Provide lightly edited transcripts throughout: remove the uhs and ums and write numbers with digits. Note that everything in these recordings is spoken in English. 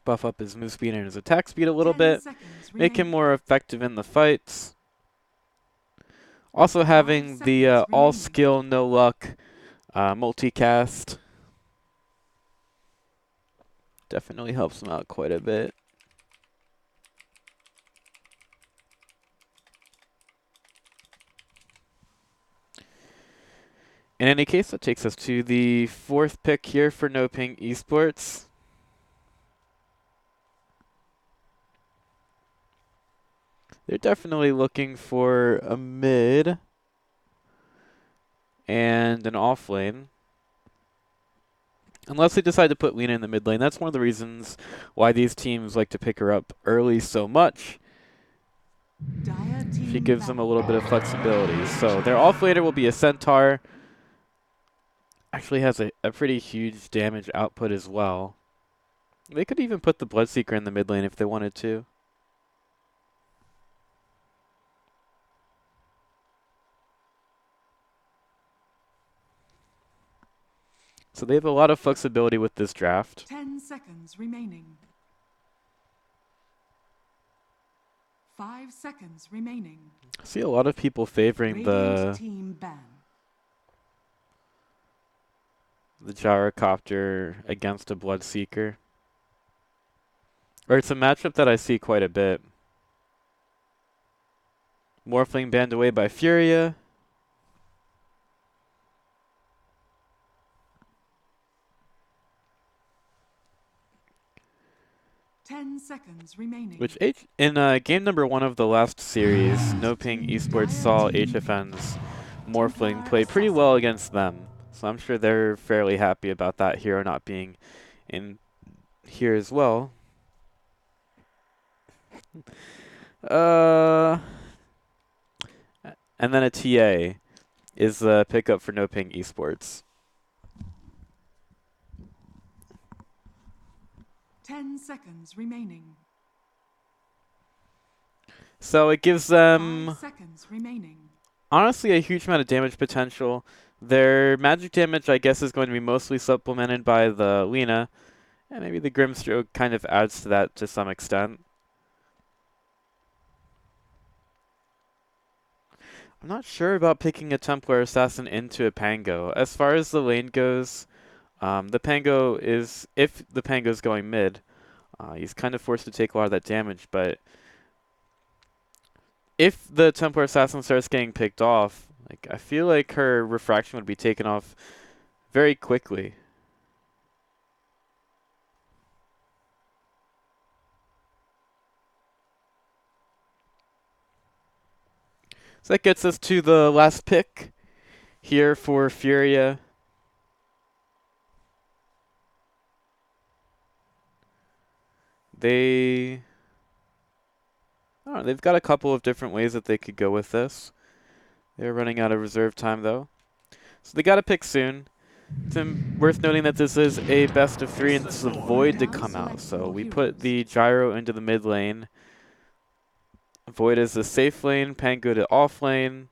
Buff up his move speed and his attack speed a little bit. Make him more effective in the fights. Also having the all skill, no luck multicast definitely helps him out quite a bit. In any case, that takes us to the 4th pick here for NoPing Esports. They're definitely looking for a mid and an off lane. Unless they decide to put Lina in the mid lane. That's one of the reasons why these teams like to pick her up early so much. She gives them a little bit of flexibility. So their off laner will be a Centaur. Actually has a pretty huge damage output as well. They could even put the Bloodseeker in the mid lane if they wanted to. So they have a lot of flexibility with this draft. 10 seconds remaining. 5 seconds remaining. I see a lot of people favoring the Gyrocopter against a Bloodseeker. Or it's a matchup that I see quite a bit. Morphling banned away by FURIA. Seconds remaining. Which in game number 1 of the last series, NoPing Esports saw HFN's Morphling play pretty well against them. So I'm sure they're fairly happy about that hero not being in here as well. And then a TA is the pickup for NoPing Esports. 10 seconds remaining. So it gives them 5 seconds remaining. Honestly a huge amount of damage potential. Their magic damage, I guess, is going to be mostly supplemented by the Lina, and maybe the Grimstroke kind of adds to that to some extent. I'm not sure about picking a Templar Assassin into a Pango. As far as the lane goes, the Pango is, if the Pango's going mid, he's kind of forced to take a lot of that damage, but if the Templar Assassin starts getting picked off, like I feel like her refraction would be taken off very quickly. So that gets us to the last pick here for FURIA. They've got a couple of different ways that they could go with this. They're running out of reserve time, though. So they got to pick soon. It's worth noting that this is a best of 3 and it's a Void to come out. So we put the Gyro into the mid lane. Void is the safe lane. Pango to off lane.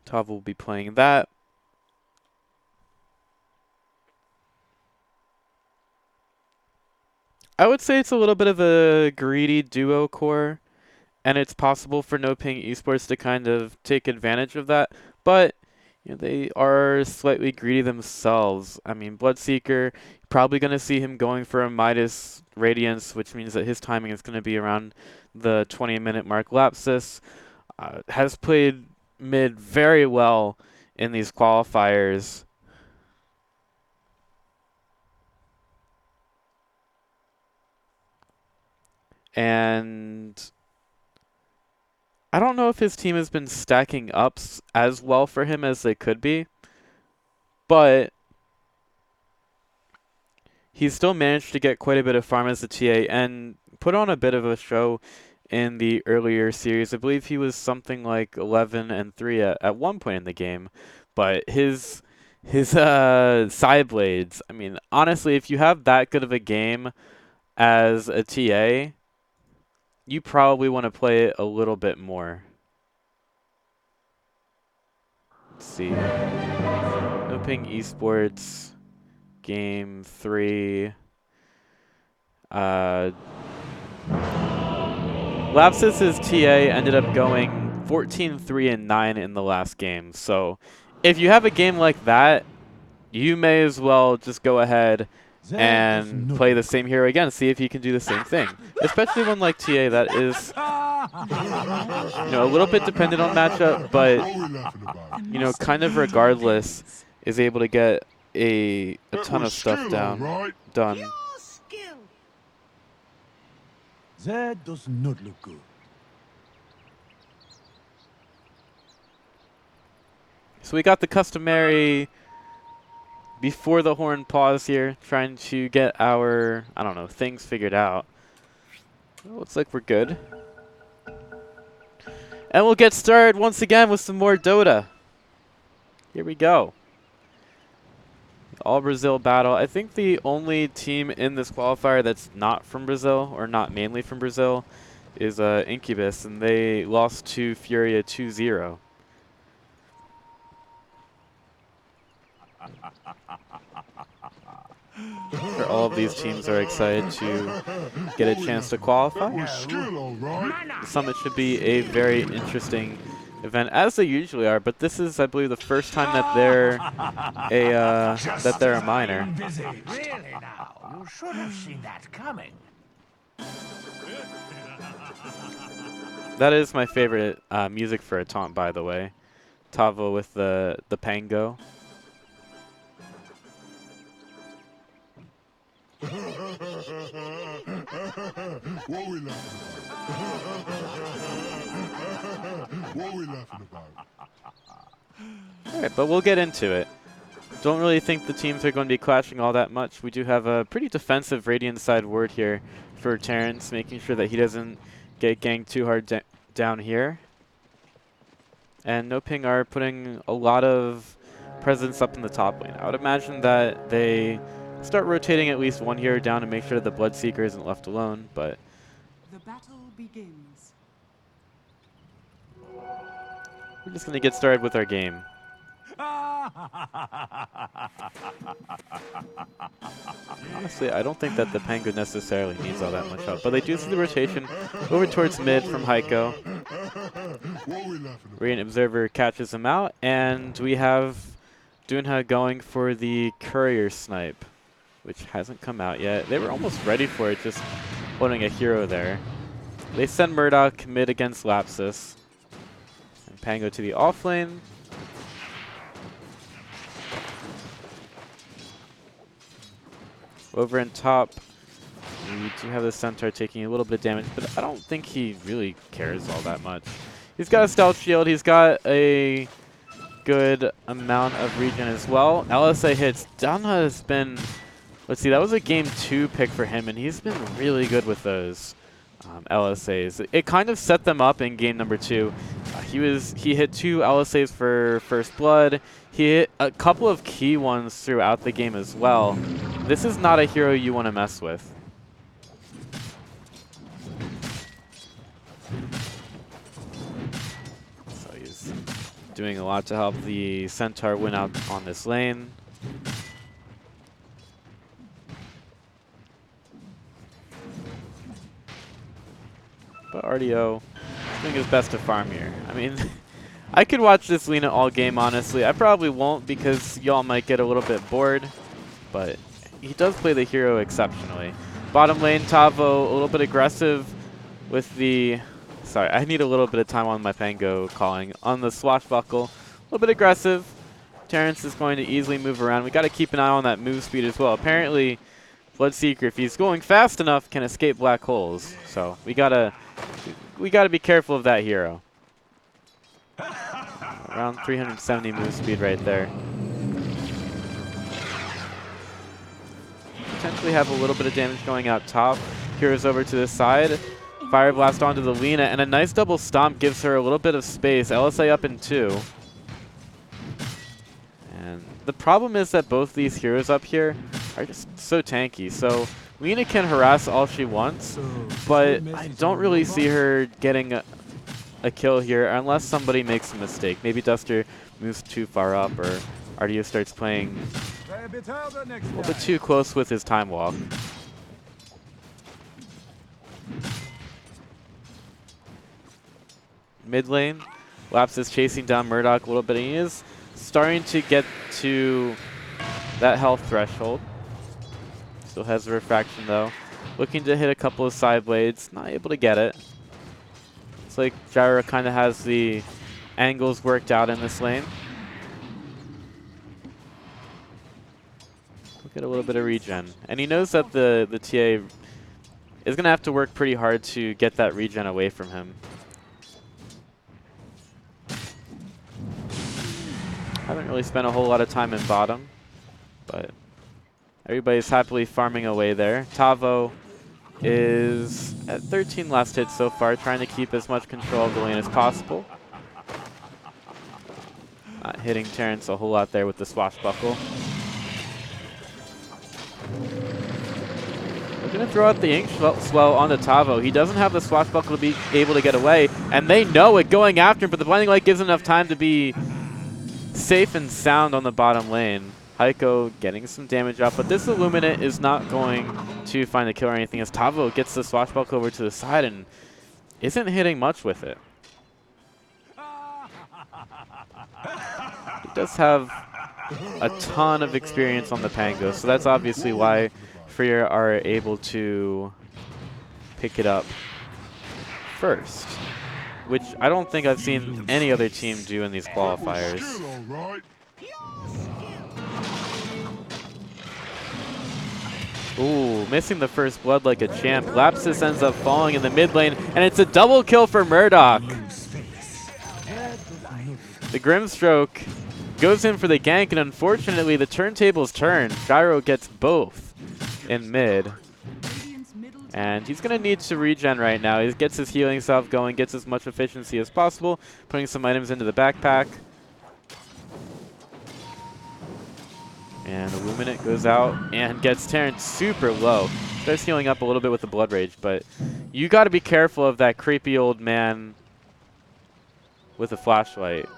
Tav will be playing that. I would say it's a little bit of a greedy duo core, and it's possible for NoPing Esports to kind of take advantage of that, but you know, they are slightly greedy themselves. I mean, Bloodseeker, probably going to see him going for a Midas Radiance, which means that his timing is going to be around the 20-minute mark. Lapsus has played mid very well in these qualifiers. And I don't know if his team has been stacking up as well for him as they could be, but he's still managed to get quite a bit of farm as a TA and put on a bit of a show in the earlier series. I believe he was something like 11-3 at one point in the game, but his side blades, I mean, honestly, if you have that good of a game as a TA, you probably want to play it a little bit more. Let's see. NoPing Esports, Game 3. Uh, Lapsus's TA ended up going 14-3-9 in the last game. So if you have a game like that, you may as well just go ahead and play the same hero again, see if you can do the same thing. Especially one like TA that is, a little bit dependent on matchup, but, kind of regardless, is able to get a ton of stuff done. That does not look good. So we got the customary before the horn pause here, trying to get our, things figured out. Well, looks like we're good. And we'll get started once again with some more Dota. Here we go. All Brazil battle. I think the only team in this qualifier that's not from Brazil, or not mainly from Brazil, is Incubus, and they lost to FURIA 2-0. Sure, all of these teams are excited to get a chance to qualify. The summit should be a very interesting event, as they usually are. But this is, I believe, the first time that they're a minor. Really now, you should have seen that coming. That is my favorite music for a taunt, by the way. Tavo with the pango. What we laughing about? Alright, but we'll get into it. Don't really think the teams are going to be clashing all that much. We do have a pretty defensive Radiant side ward here for Terrence, making sure that he doesn't get ganked too hard down here. And NoPing are putting a lot of presence up in the top lane. I would imagine that they start rotating at least one hero down to make sure that the Bloodseeker isn't left alone, but The battle begins. we're just going to get started with our game. Honestly, I don't think that the Pango necessarily needs all that much help, but they do see the rotation over towards mid from Heiko. Radiant Observer catches him out, and we have Dunha going for the Courier Snipe, which hasn't come out yet. They were almost ready for it, just holding a hero there. They send Murdoch mid against Lapsus. And Pango to the offlane. Over in top, we do have the Centaur taking a little bit of damage, but I don't think he really cares all that much. He's got a stealth shield. He's got a good amount of regen as well. LSA hits. Dunha has been... Let's see, that was a game 2 pick for him, and he's been really good with those LSAs. It kind of set them up in game number 2. He hit 2 LSAs for First Blood. He hit a couple of key ones throughout the game as well. This is not a hero you want to mess with. So he's doing a lot to help the Centaur win out on this lane. But RDO is doing his best to farm here. I mean, I could watch this Lina all game, honestly. I probably won't because y'all might get a little bit bored, but he does play the hero exceptionally. Bottom lane, Tavo, a little bit aggressive with the... Sorry, I need a little bit of time on my Pango calling. On the Swashbuckle, a little bit aggressive. Terrence is going to easily move around. We got to keep an eye on that move speed as well. Apparently, Bloodseeker, if he's going fast enough, can escape black holes. So we gotta be careful of that hero. Around 370 move speed right there. Potentially have a little bit of damage going out top. Heroes over to this side. Fire Blast onto the Lina, and a nice double stomp gives her a little bit of space. LSA up in 2. And the problem is that both these heroes up here are just so tanky. So Lina can harass all she wants, but I don't really see her getting a kill here unless somebody makes a mistake. Maybe Duster moves too far up, or RDO starts playing a little bit too close with his time walk. mid lane. Laps is chasing down Murdoch a little bit. He is starting to get to that health threshold. Still has the refraction though. Looking to hit a couple of side blades. Not able to get it. It's like Gyro kind of has the angles worked out in this lane. We'll get a little bit of regen. And he knows that the TA is going to have to work pretty hard to get that regen away from him. Haven't really spent a whole lot of time in bottom, but everybody's happily farming away there. Tavo is at 13 last hits so far, trying to keep as much control of the lane as possible. Not hitting Terrence a whole lot there with the swashbuckle. We're going to throw out the ink swell onto Tavo. He doesn't have the swashbuckle to be able to get away, and they know it going after him, but the blinding light gives him enough time to be safe and sound on the bottom lane. Heiko getting some damage up, but this Illuminate is not going to find a kill or anything as Tavo gets the swashbuckle over to the side and isn't hitting much with it. He does have a ton of experience on the Pango, so that's obviously why FURIA are able to pick it up first, which I don't think I've seen any other team do in these qualifiers. Ooh, missing the first blood like a champ. Lapsus ends up falling in the mid lane, and it's a double kill for Murdoch. The Grimstroke goes in for the gank, and unfortunately the turntables turn. Gyro gets both in mid. And he's going to need to regen right now. He gets his healing salve going, gets as much efficiency as possible, putting some items into the backpack. And Illuminate goes out and gets Terrence super low. Starts healing up a little bit with the Blood Rage, but you got to be careful of that creepy old man with a flashlight.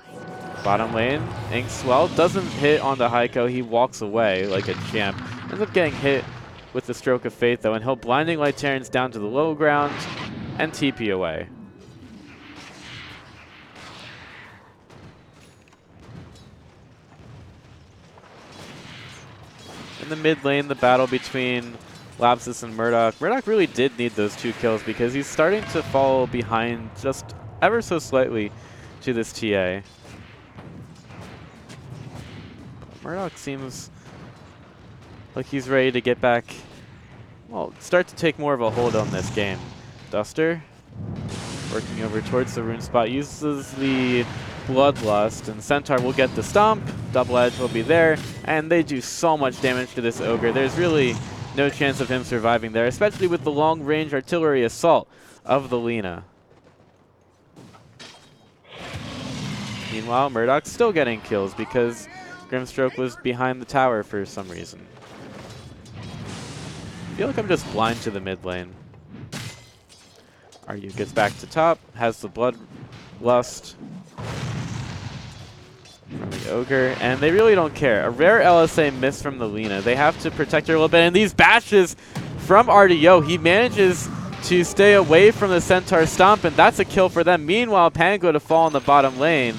Bottom lane, Ink Swell doesn't hit on the Heiko. He walks away like a champ. Ends up getting hit with the Stroke of Fate, though, and he'll Blinding Light Terrence down to the low ground and TP away. In the mid lane, the battle between Lapsus and Murdoch. Murdoch really did need those 2 kills because he's starting to fall behind just ever so slightly to this TA. Murdoch seems like he's ready to get back, well, start to take more of a hold on this game. Duster, working over towards the rune spot, uses the Bloodlust, and Centaur will get the stomp. Double Edge will be there, and they do so much damage to this Ogre. There's really no chance of him surviving there, especially with the long-range artillery assault of the Lina. Meanwhile, Murdoch's still getting kills because Grimstroke was behind the tower for some reason. I feel like I'm just blind to the mid lane. Aryu gets back to top, has the Bloodlust from the Ogre, and they really don't care. A rare LSA miss from the Lina. They have to protect her a little bit, and these bashes from RDO, he manages to stay away from the Centaur Stomp, and that's a kill for them. Meanwhile, Pango to fall in the bottom lane.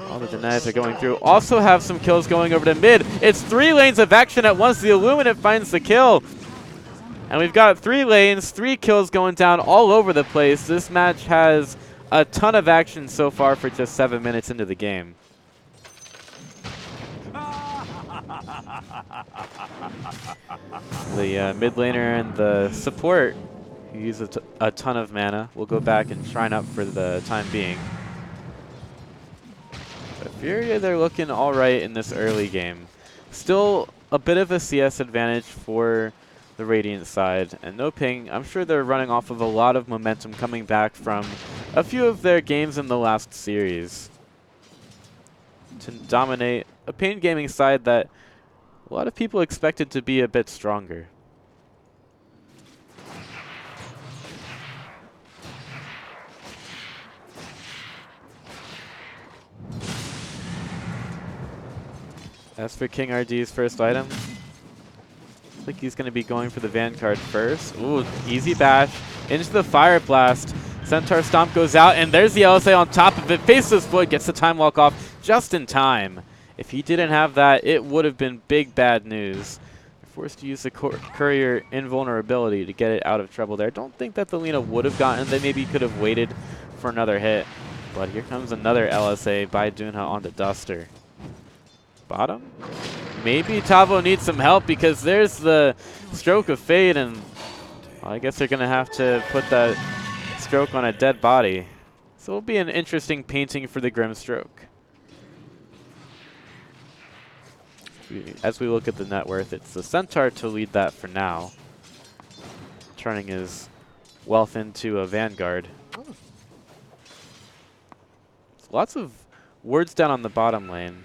All the denies are going through. Also have some kills going over to mid. It's 3 lanes of action at once. The Illuminate finds the kill. And we've got 3 lanes, 3 kills going down all over the place. This match has a ton of action so far for just 7 minutes into the game. The mid laner and the support, who use a ton of mana, will go back and shrine up for the time being. But FURIA, they're looking all right in this early game. Still a bit of a CS advantage for the Radiant side. And NoPing, I'm sure they're running off of a lot of momentum coming back from a few of their games in the last series to dominate a Pain Gaming side that a lot of people expected to be a bit stronger. As for King RD's first item, I think he's going to be going for the Vanguard first. Ooh, easy bash into the Fire Blast. Centaur Stomp goes out, and there's the LSA on top of it. Faceless Void gets the time walk off just in time. If he didn't have that, it would have been big bad news. They're forced to use the Courier invulnerability to get it out of trouble there. I don't think that the Lina would have gotten. They maybe could have waited for another hit. But here comes another LSA by Dunha onto Duster. Bottom? Maybe Tavo needs some help because there's the Stroke of Fate, and well, I guess they're going to have to put that stroke on a dead body. So it'll be an interesting painting for the Grim Stroke. As we look at the net worth, it's the Centaur to lead that for now, turning his wealth into a Vanguard. Lots of words down on the bottom lane.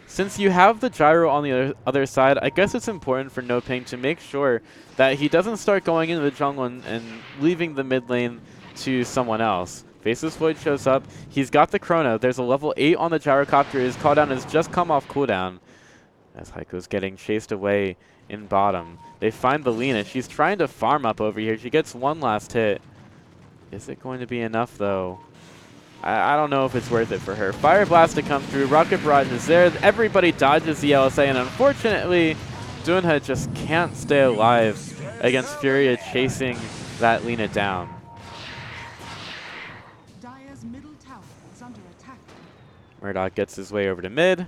Since you have the gyro on the other side, I guess it's important for NoPing to make sure that he doesn't start going into the jungle and leaving the mid lane to someone else. Faceless Void shows up. He's got the Chrono. There's a level 8 on the gyrocopter. His cooldown has just come off cooldown. As Heiko's getting chased away in bottom. They find the Lina. She's trying to farm up over here. She gets one last hit. Is it going to be enough, though? I don't know if it's worth it for her. Fire Blast to come through. Rocket Barrage is there. Everybody dodges the LSA, and unfortunately, Dunha just can't stay alive against Furia chasing that Lina down. Dire's middle tower is under attack. Murdoch gets his way over to mid,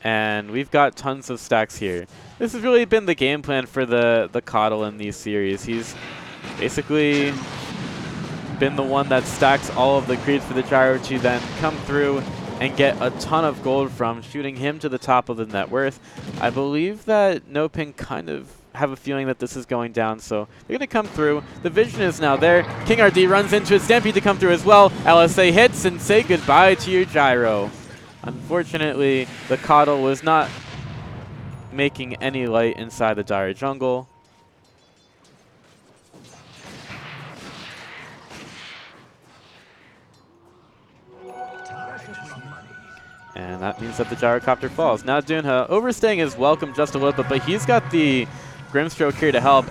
and we've got tons of stacks here. This has really been the game plan for the Coddle in these series. He's basically been the one that stacks all of the creeps for the gyro to then come through and get a ton of gold from, shooting him to the top of the net worth. I believe that NoPing kind of have a feeling that this is going down, so they're going to come through. The vision is now there. King RD runs into it. Stampede to come through as well. LSA hits and say goodbye to your gyro. Unfortunately, the Coddle was not making any light inside the Dire jungle. And that means that the gyrocopter falls. Now Dunha overstaying his welcome just a little bit, but he's got the Grimstroke here to help.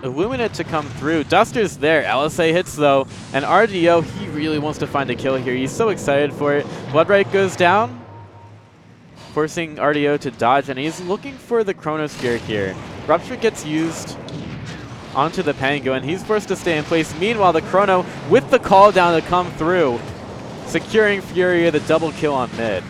Illuminate to come through. Duster's there. LSA hits though. And RDO, he really wants to find a kill here. He's so excited for it. Bloodright goes down, forcing RDO to dodge, and he's looking for the Chronosphere here. Rupture gets used onto the Pango, and he's forced to stay in place. Meanwhile, the Chrono with the call down to come through, securing Furia the double kill on mid.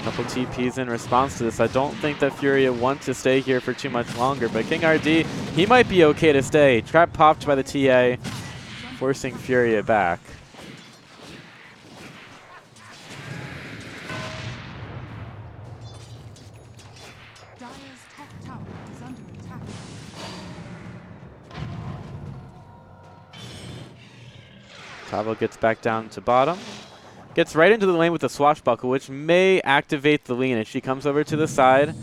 Couple TPs in response to this. I don't think that Furia want to stay here for too much longer, but King RD, he might be okay to stay. Trap popped by the TA, forcing Furia back. Dire's top tower is under attack. Tavo gets back down to bottom. Gets right into the lane with the Swashbuckle, which may activate the Lina. She comes over to the side.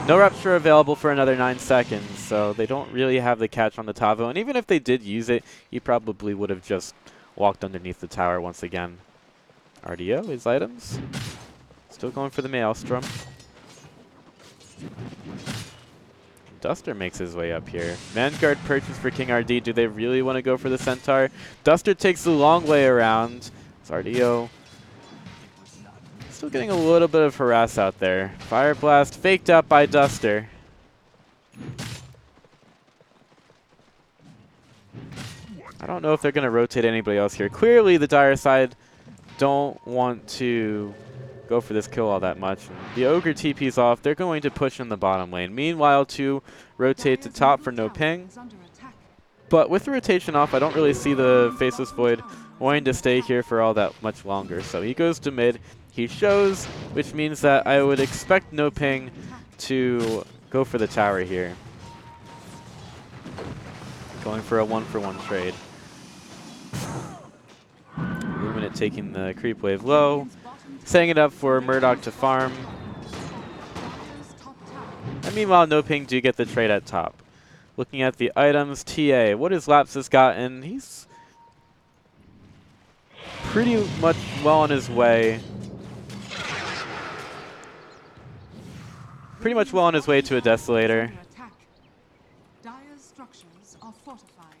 No Rupture available for another 9 seconds, so they don't really have the catch on the Tavo. And even if they did use it, he probably would have just walked underneath the tower once again. RDO, his items. Still going for the Maelstrom. Duster makes his way up here. Vanguard purchase for King RD. Do they really want to go for the Centaur? Duster takes the long way around. It's RDO. Still getting a little bit of harass out there. Fire Blast faked up by Duster. I don't know if they're going to rotate anybody else here. Clearly, the Dire side don't want to go for this kill all that much. The Ogre TP's off. They're going to push in the bottom lane. Meanwhile, to rotate to top for NoPing. But with the rotation off, I don't really see the Faceless Void wanting to stay here for all that much longer. So he goes to mid. He shows, which means that I would expect NoPing to go for the tower here. Going for a 1-for-1 trade. Illuminate taking the creep wave low. Setting it up for Murdoch to farm. And meanwhile, NoPing do get the trade at top. Looking at the items, TA. What has Lapsus gotten? He's pretty much well on his way. pretty much well on his way to a Desolator. Under attack. Dire's structures are fortified.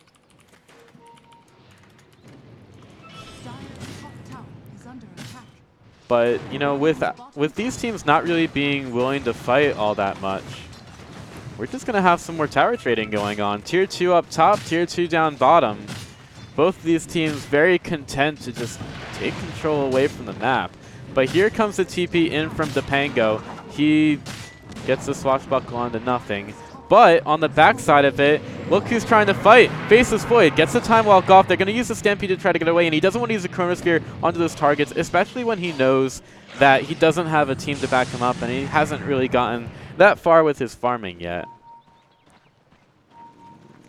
Dire's top tower is under attack. But, you know, with these teams not really being willing to fight all that much, we're just going to have some more tower trading going on. Tier 2 up top, Tier 2 down bottom. Both of these teams very content to just take control away from the map. But here comes the TP in from Depango. He gets the swashbuckle onto nothing. But on the backside of it, look who's trying to fight. Faceless Void gets the time walk off. They're going to use the Stampede to try to get away, and he doesn't want to use the Chronosphere onto those targets, especially when he knows that he doesn't have a team to back him up, and he hasn't really gotten that far with his farming yet.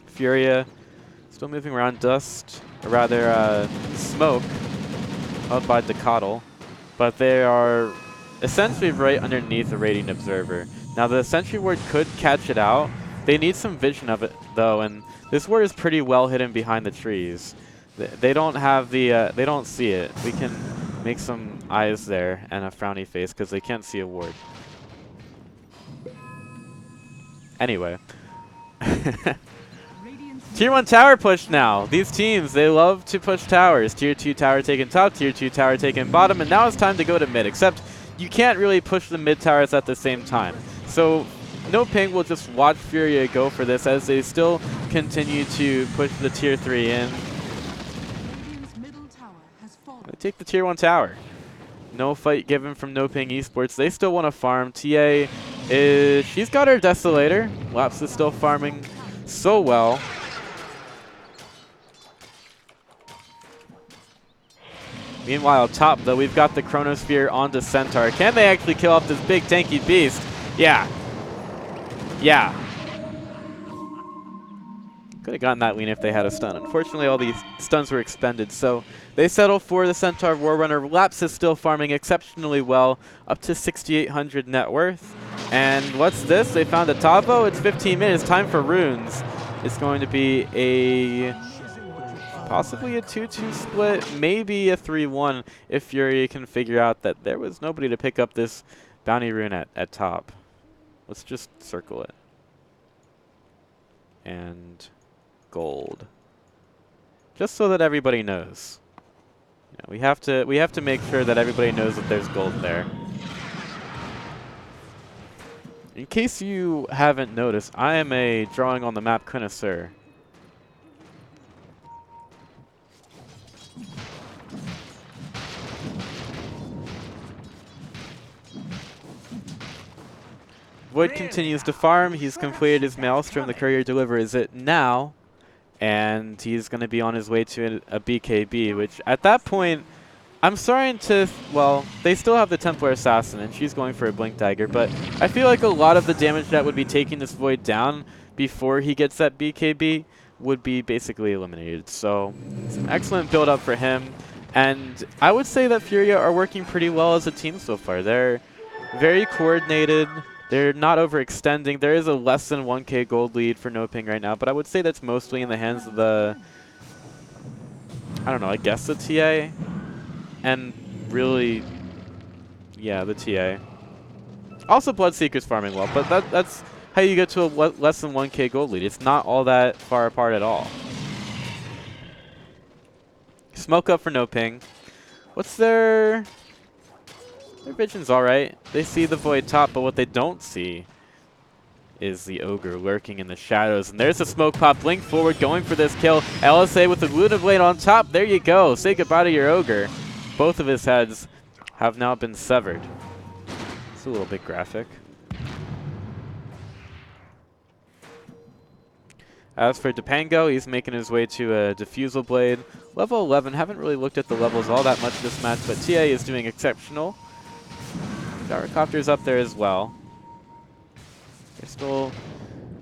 Furia still moving around. Dust, or rather Smoke, held by Decatl, but they are essentially right underneath the Radiant Observer. Now the Sentry Ward could catch it out. They need some vision of it though, and this ward is pretty well hidden behind the trees. They don't have the, they don't see it. We can make some eyes there and a frowny face because they can't see a ward. Anyway. Tier 1 tower push now. These teams, they love to push towers. Tier 2 tower taken top, Tier 2 tower taken bottom, and now it's time to go to mid, except you can't really push the mid towers at the same time. So NoPing will just watch Furia go for this as they still continue to push the Tier 3 in. They take the Tier 1 tower. No fight given from NoPing Esports. They still want to farm. TA is, she's got her Desolator. Laps is still farming so well. Meanwhile, top, though, we've got the Chronosphere onto Centaur. Can they actually kill off this big tanky beast? Yeah. Yeah. Could have gotten that lean if they had a stun. Unfortunately, all these stuns were expended, so they settle for the Centaur Warrunner. Laps is still farming exceptionally well, up to 6,800 net worth. And what's this? They found a Tavo. It's 15 minutes. Time for runes. It's going to be a possibly a 2-2 split, maybe a 3-1 if Furia can figure out that there was nobody to pick up this bounty rune at top. Let's just circle it. And gold. Just so that everybody knows. Yeah, we have to make sure that everybody knows that there's gold there. In case you haven't noticed, I am a drawing on the map connoisseur. Void continues to farm. He's completed his Maelstrom. The courier delivers it now. And he's going to be on his way to a BKB, which at that point, I'm starting to, well, they still have the Templar Assassin, and she's going for a Blink Dagger, but I feel like a lot of the damage that would be taking this Void down before he gets that BKB would be basically eliminated. So it's an excellent build-up for him. And I would say that Furia are working pretty well as a team so far. They're very coordinated. They're not overextending. There is a less than 1k gold lead for NoPing right now, but I would say that's mostly in the hands of the, I don't know, I guess the TA. And really, yeah, the TA. Also Bloodseeker's farming well, but that's how you get to a less than 1k gold lead. It's not all that far apart at all. Smoke up for NoPing. What's their vision's alright. They see the Void top, but what they don't see is the Ogre lurking in the shadows. And there's a smoke pop. Blink forward, going for this kill. LSA with the Luna Blade on top. There you go. Say goodbye to your Ogre. Both of his heads have now been severed. It's a little bit graphic. As for Depango, he's making his way to a Diffusal Blade. Level 11. Haven't really looked at the levels all that much this match, but TA is doing exceptional. Gyrocopter's up there as well. They're still,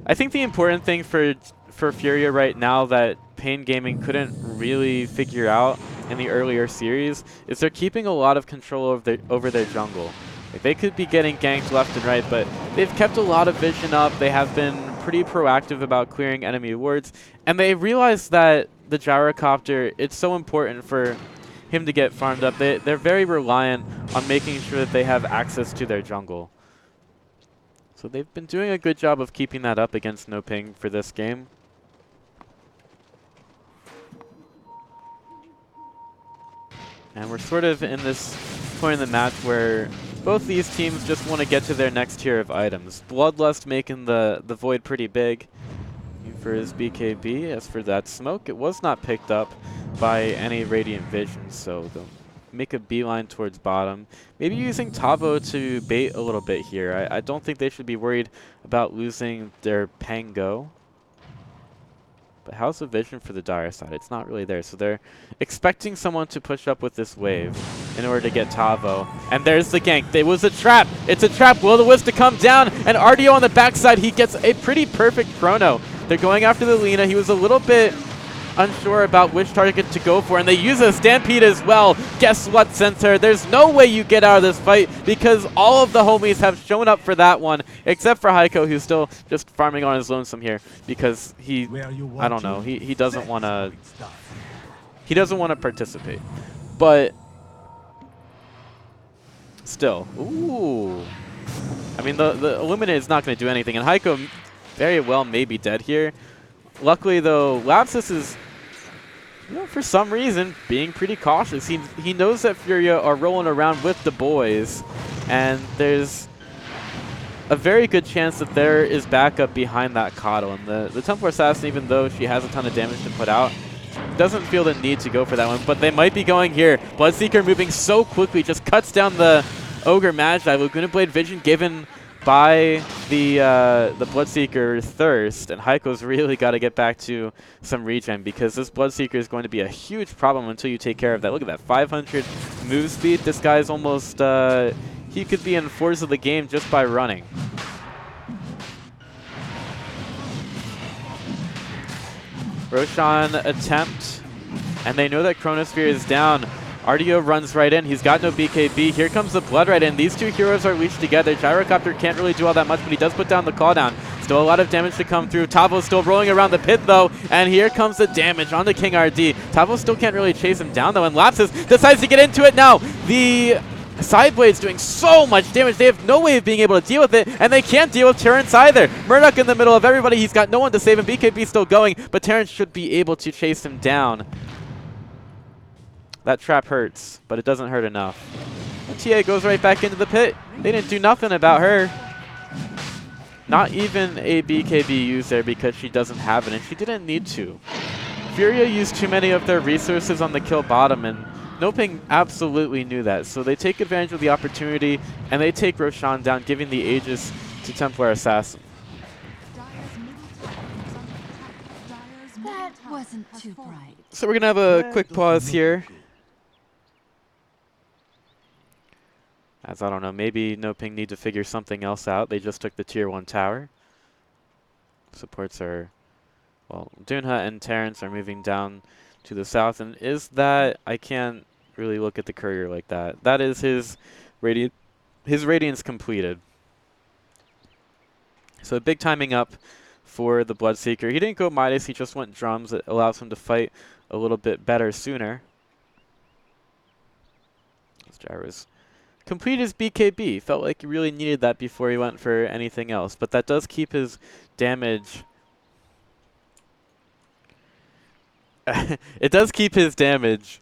I think the important thing for Furia right now that Pain Gaming couldn't really figure out in the earlier series is they're keeping a lot of control over their jungle. Like, they could be getting ganked left and right, but they've kept a lot of vision up. They have been pretty proactive about clearing enemy wards, and they realized that the Gyrocopter, it's so important for him to get farmed up. They're very reliant on making sure that they have access to their jungle. So they've been doing a good job of keeping that up against NoPing for this game. And we're sort of in this point in the match where both these teams just want to get to their next tier of items. Bloodlust making the void pretty big for his BKB. As for that smoke, it was not picked up by any Radiant Vision, so they'll make a beeline towards bottom. Maybe using Tavo to bait a little bit here. I don't think they should be worried about losing their Pango. But how's the vision for the Dire side? It's not really there. So they're expecting someone to push up with this wave in order to get Tavo. And there's the gank. It was a trap. It's a trap. Will-O-Wisp to come down. And RDO on the backside, he gets a pretty perfect chrono. They're going after the Lina. He was a little bit unsure about which target to go for, and they use a Stampede as well. Guess what, Center? There's no way you get out of this fight because all of the homies have shown up for that one, except for Heiko, who's still just farming on his lonesome here because he, I don't know, he doesn't want to participate. But still, ooh. I mean, the Illuminate is not going to do anything, and Heiko very well may be dead here. Luckily, though, Lapsus is, for some reason, being pretty cautious. He knows that FURIA are rolling around with the boys, and there's a very good chance that there is backup behind that Kato. And the Templar Assassin, even though she has a ton of damage to put out, doesn't feel the need to go for that one. But they might be going here. Bloodseeker moving so quickly, just cuts down the Ogre Magi. Laguna Blade Vision given by the Bloodseeker Thirst, and Heiko's really got to get back to some regen because this Bloodseeker is going to be a huge problem until you take care of that. Look at that, 500 move speed. This guy's almost, he could be in fours of the game just by running. Roshan attempt, and they know that Chronosphere is down. RDO runs right in. He's got no BKB. Here comes the Blood right in. These two heroes are leashed together. Gyrocopter can't really do all that much, but he does put down the call down. Still a lot of damage to come through. Tavo's still rolling around the pit, though, and here comes the damage on the King RD. Tavo still can't really chase him down, though, and Lapsus decides to get into it now. The Sideblade's doing so much damage. They have no way of being able to deal with it, and they can't deal with Terrence either. Murdoch in the middle of everybody. He's got no one to save him. BKB still going, but Terrence should be able to chase him down. That trap hurts, but it doesn't hurt enough. And TA goes right back into the pit. They didn't do nothing about her. Not even a BKB used there because she doesn't have it, and she didn't need to. FURIA used too many of their resources on the kill bottom, and NoPing absolutely knew that. So they take advantage of the opportunity, and they take Roshan down, giving the Aegis to Templar Assassin. That wasn't too bright. So we're going to have a quick pause here. As I don't know, maybe NoPing need to figure something else out. They just took the tier 1 tower. Supports are, well, Dunha and Terrence are moving down to the south. And is that, I can't really look at the courier like that. That is his Radiance completed. So big timing up for the Bloodseeker. He didn't go Midas, he just went Drums. It allows him to fight a little bit better sooner. Gyro's complete his BKB. Felt like he really needed that before he went for anything else. But that does keep his damage. It does keep his damage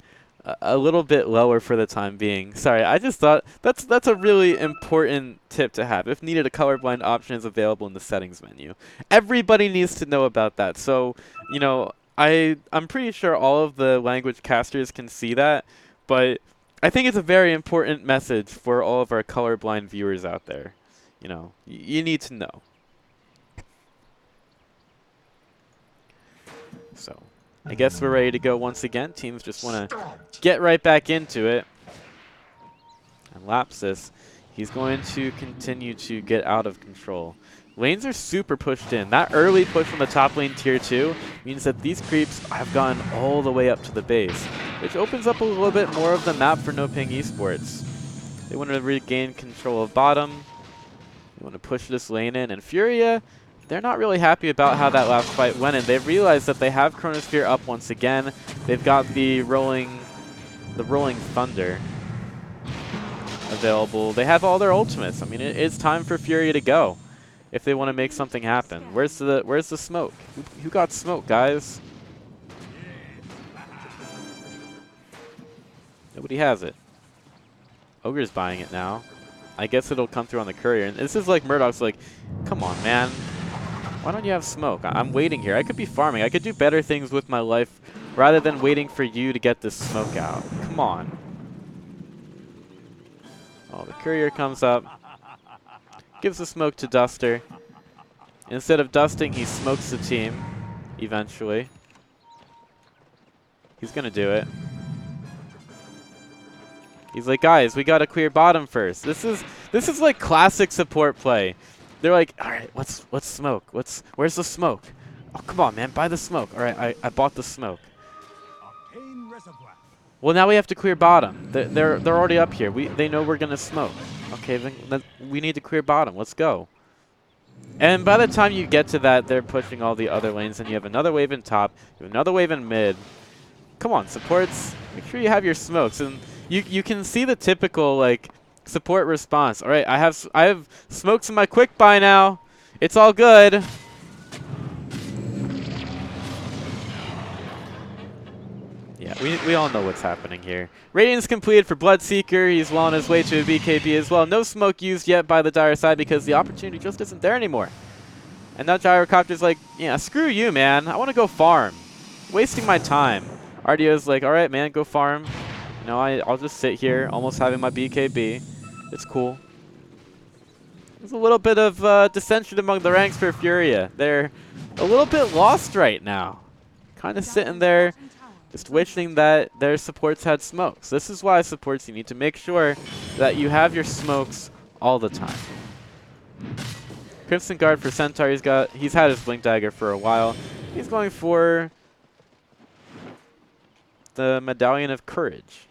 a little bit lower for the time being. Sorry, I just thought that's a really important tip to have. If needed, a colorblind option is available in the settings menu. Everybody needs to know about that. So, you know, I'm pretty sure all of the language casters can see that, but I think it's a very important message for all of our colorblind viewers out there. You know, you need to know. So, I guess we're ready to go once again. Teams just want to get right back into it. And Lapsus, he's going to continue to get out of control. Lanes are super pushed in. That early push from the top lane tier 2 means that these creeps have gone all the way up to the base, which opens up a little bit more of the map for NoPing Esports. They want to regain control of bottom. They want to push this lane in. And FURIA, they're not really happy about how that last fight went, and they've realized that they have Chronosphere up once again. They've got the rolling Thunder available. They have all their ultimates. I mean, it's time for FURIA to go. if they want to make something happen. Where's the smoke? Who got smoke, guys? Nobody has it. Ogre's buying it now. I guess it'll come through on the courier. And this is like Murdoch's like, come on, man. Why don't you have smoke? I'm waiting here. I could be farming. I could do better things with my life rather than waiting for you to get this smoke out. Come on. Oh, the courier comes up. Gives the smoke to Duster. Instead of dusting, he smokes the team. Eventually. He's going to do it. He's like, guys, we gotta clear bottom first. This is like classic support play. They're like, all right, let's smoke. Where's the smoke? Oh, come on, man, buy the smoke. All right, I bought the smoke. Well, now we have to clear bottom. They're already up here. They know we're gonna smoke. Okay, then we need to clear bottom. Let's go. And by the time you get to that, they're pushing all the other lanes, and you have another wave in top, you have another wave in mid. Come on, supports. Make sure you have your smokes. And you can see the typical like support response. All right, I have smokes in my quick buy now. It's all good. Yeah, we all know what's happening here. Radiance completed for Bloodseeker. He's well on his way to a BKB as well. No smoke used yet by the Dire side because the opportunity just isn't there anymore. And now Gyrocopter's like, yeah, screw you, man. I want to go farm. Wasting my time. Ardio's like, all right, man, go farm. You know, I'll just sit here, almost having my BKB. It's cool. There's a little bit of dissension among the ranks for Furia. They're a little bit lost right now. Kind of sitting there, just wishing that their supports had smokes. This is why supports, you need to make sure that you have your smokes all the time. Crimson Guard for Centaur, he's had his Blink Dagger for a while. He's going for the Medallion of Courage.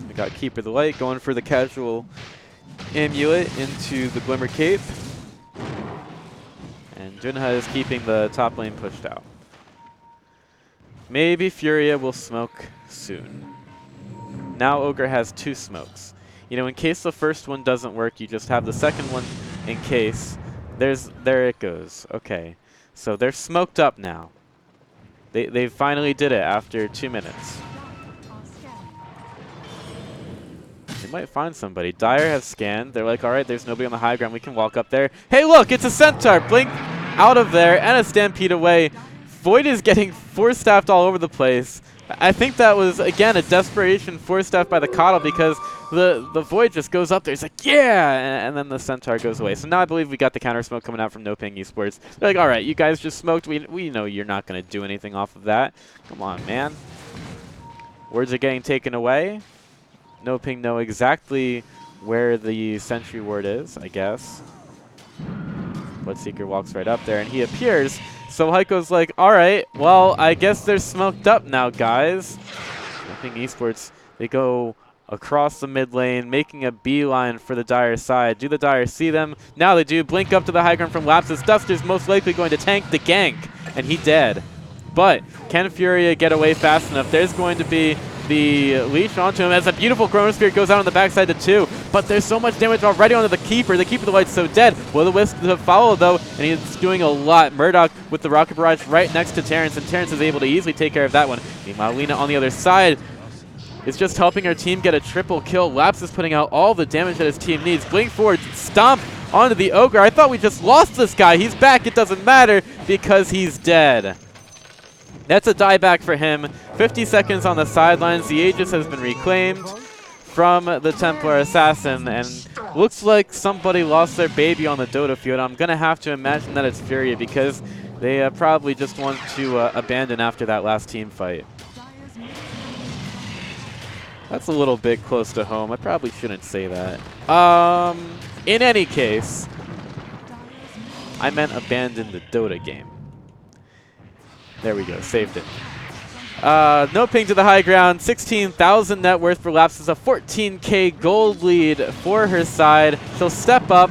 We got Keeper the Light going for the casual amulet into the Glimmer Cape. And Junha is keeping the top lane pushed out. Maybe Furia will smoke soon. Now Ogre has 2 smokes. You know, in case the first one doesn't work, you just have the second one in case. There it goes. Okay. So they're smoked up now. They finally did it after 2 minutes. They might find somebody. Dire have scanned. They're like, all right, there's nobody on the high ground. We can walk up there. Hey, look, it's a Centaur. Blink out of there and a Stampede away. Void is getting force-staffed all over the place. I think that was, again, a desperation force-staff by the Coddle because the Void just goes up there. He's like, yeah! And then the Centaur goes away. So now I believe we got the counter smoke coming out from NoPing Esports. They're like, all right, you guys just smoked. We know you're not going to do anything off of that. Come on, man. Words are getting taken away. NoPing know exactly where the Sentry Ward is, I guess. Bloodseeker walks right up there, and he appears. So Heiko's like, all right, well, I guess they're smoked up now, guys. NoPing Esports, they go across the mid lane, making a beeline for the Dire side. Do the Dire see them? Now they do. Blink up to the high ground from Lapsus. Duster's most likely going to tank the gank, and he dead. But can Furia get away fast enough? There's going to be the leash onto him as a beautiful Chronosphere goes out on the backside to 2. But there's so much damage already onto the Keeper. The Keeper of the Light's so dead. Will-O-Wisp to follow, though, and he's doing a lot. Murdoch with the Rocket Barrage right next to Terrence, and Terrence is able to easily take care of that one. Meanwhile, Lina on the other side is just helping her team get a triple kill. Laps is putting out all the damage that his team needs. Blink forward, stomp onto the Ogre. I thought we just lost this guy. He's back. It doesn't matter because he's dead. That's a dieback for him. 50 seconds on the sidelines. The Aegis has been reclaimed from the Templar Assassin, and looks like somebody lost their baby on the Dota field. I'm going to have to imagine that it's Furia because they probably just want to abandon after that last team fight. That's a little bit close to home. I probably shouldn't say that. In any case, I meant abandon the Dota game. There we go, saved it. NoPing to the high ground, 16,000 net worth for Lapsus, a 14k gold lead for her side. She'll step up.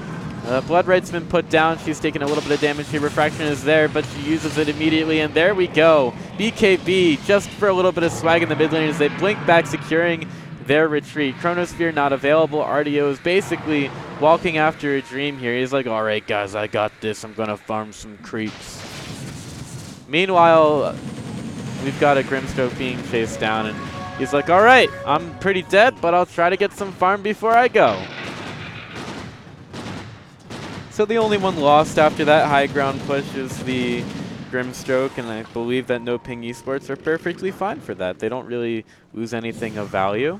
Blood Right's been put down. She's taking a little bit of damage here. Refraction is there, but she uses it immediately, and there we go. BKB just for a little bit of swag in the mid lane as they blink back, securing their retreat. Chronosphere not available. RDO is basically walking after a dream here. He's like, all right, guys, I got this. I'm going to farm some creeps. Meanwhile, we've got a Grimstroke being chased down, and he's like, all right, I'm pretty dead, but I'll try to get some farm before I go. So the only one lost after that high ground push is the Grimstroke, and I believe that NoPing Esports are perfectly fine for that. They don't really lose anything of value.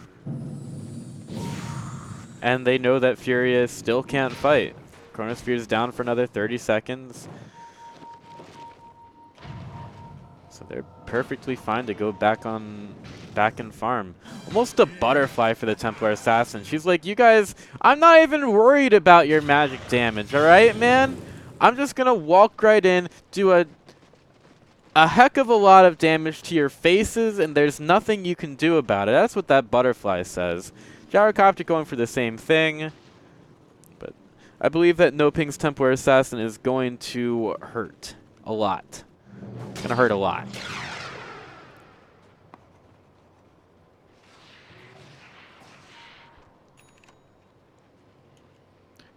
And they know that FURIA still can't fight. Chronosphere is down for another 30 seconds. So they're perfectly fine to go back and farm. Almost a butterfly for the Templar Assassin. She's like, you guys, I'm not even worried about your magic damage, alright, man? I'm just gonna walk right in, do a heck of a lot of damage to your faces, and there's nothing you can do about it. That's what that butterfly says. Gyrocopter going for the same thing. But I believe that NoPing's Templar Assassin is going to hurt a lot. It's going to hurt a lot.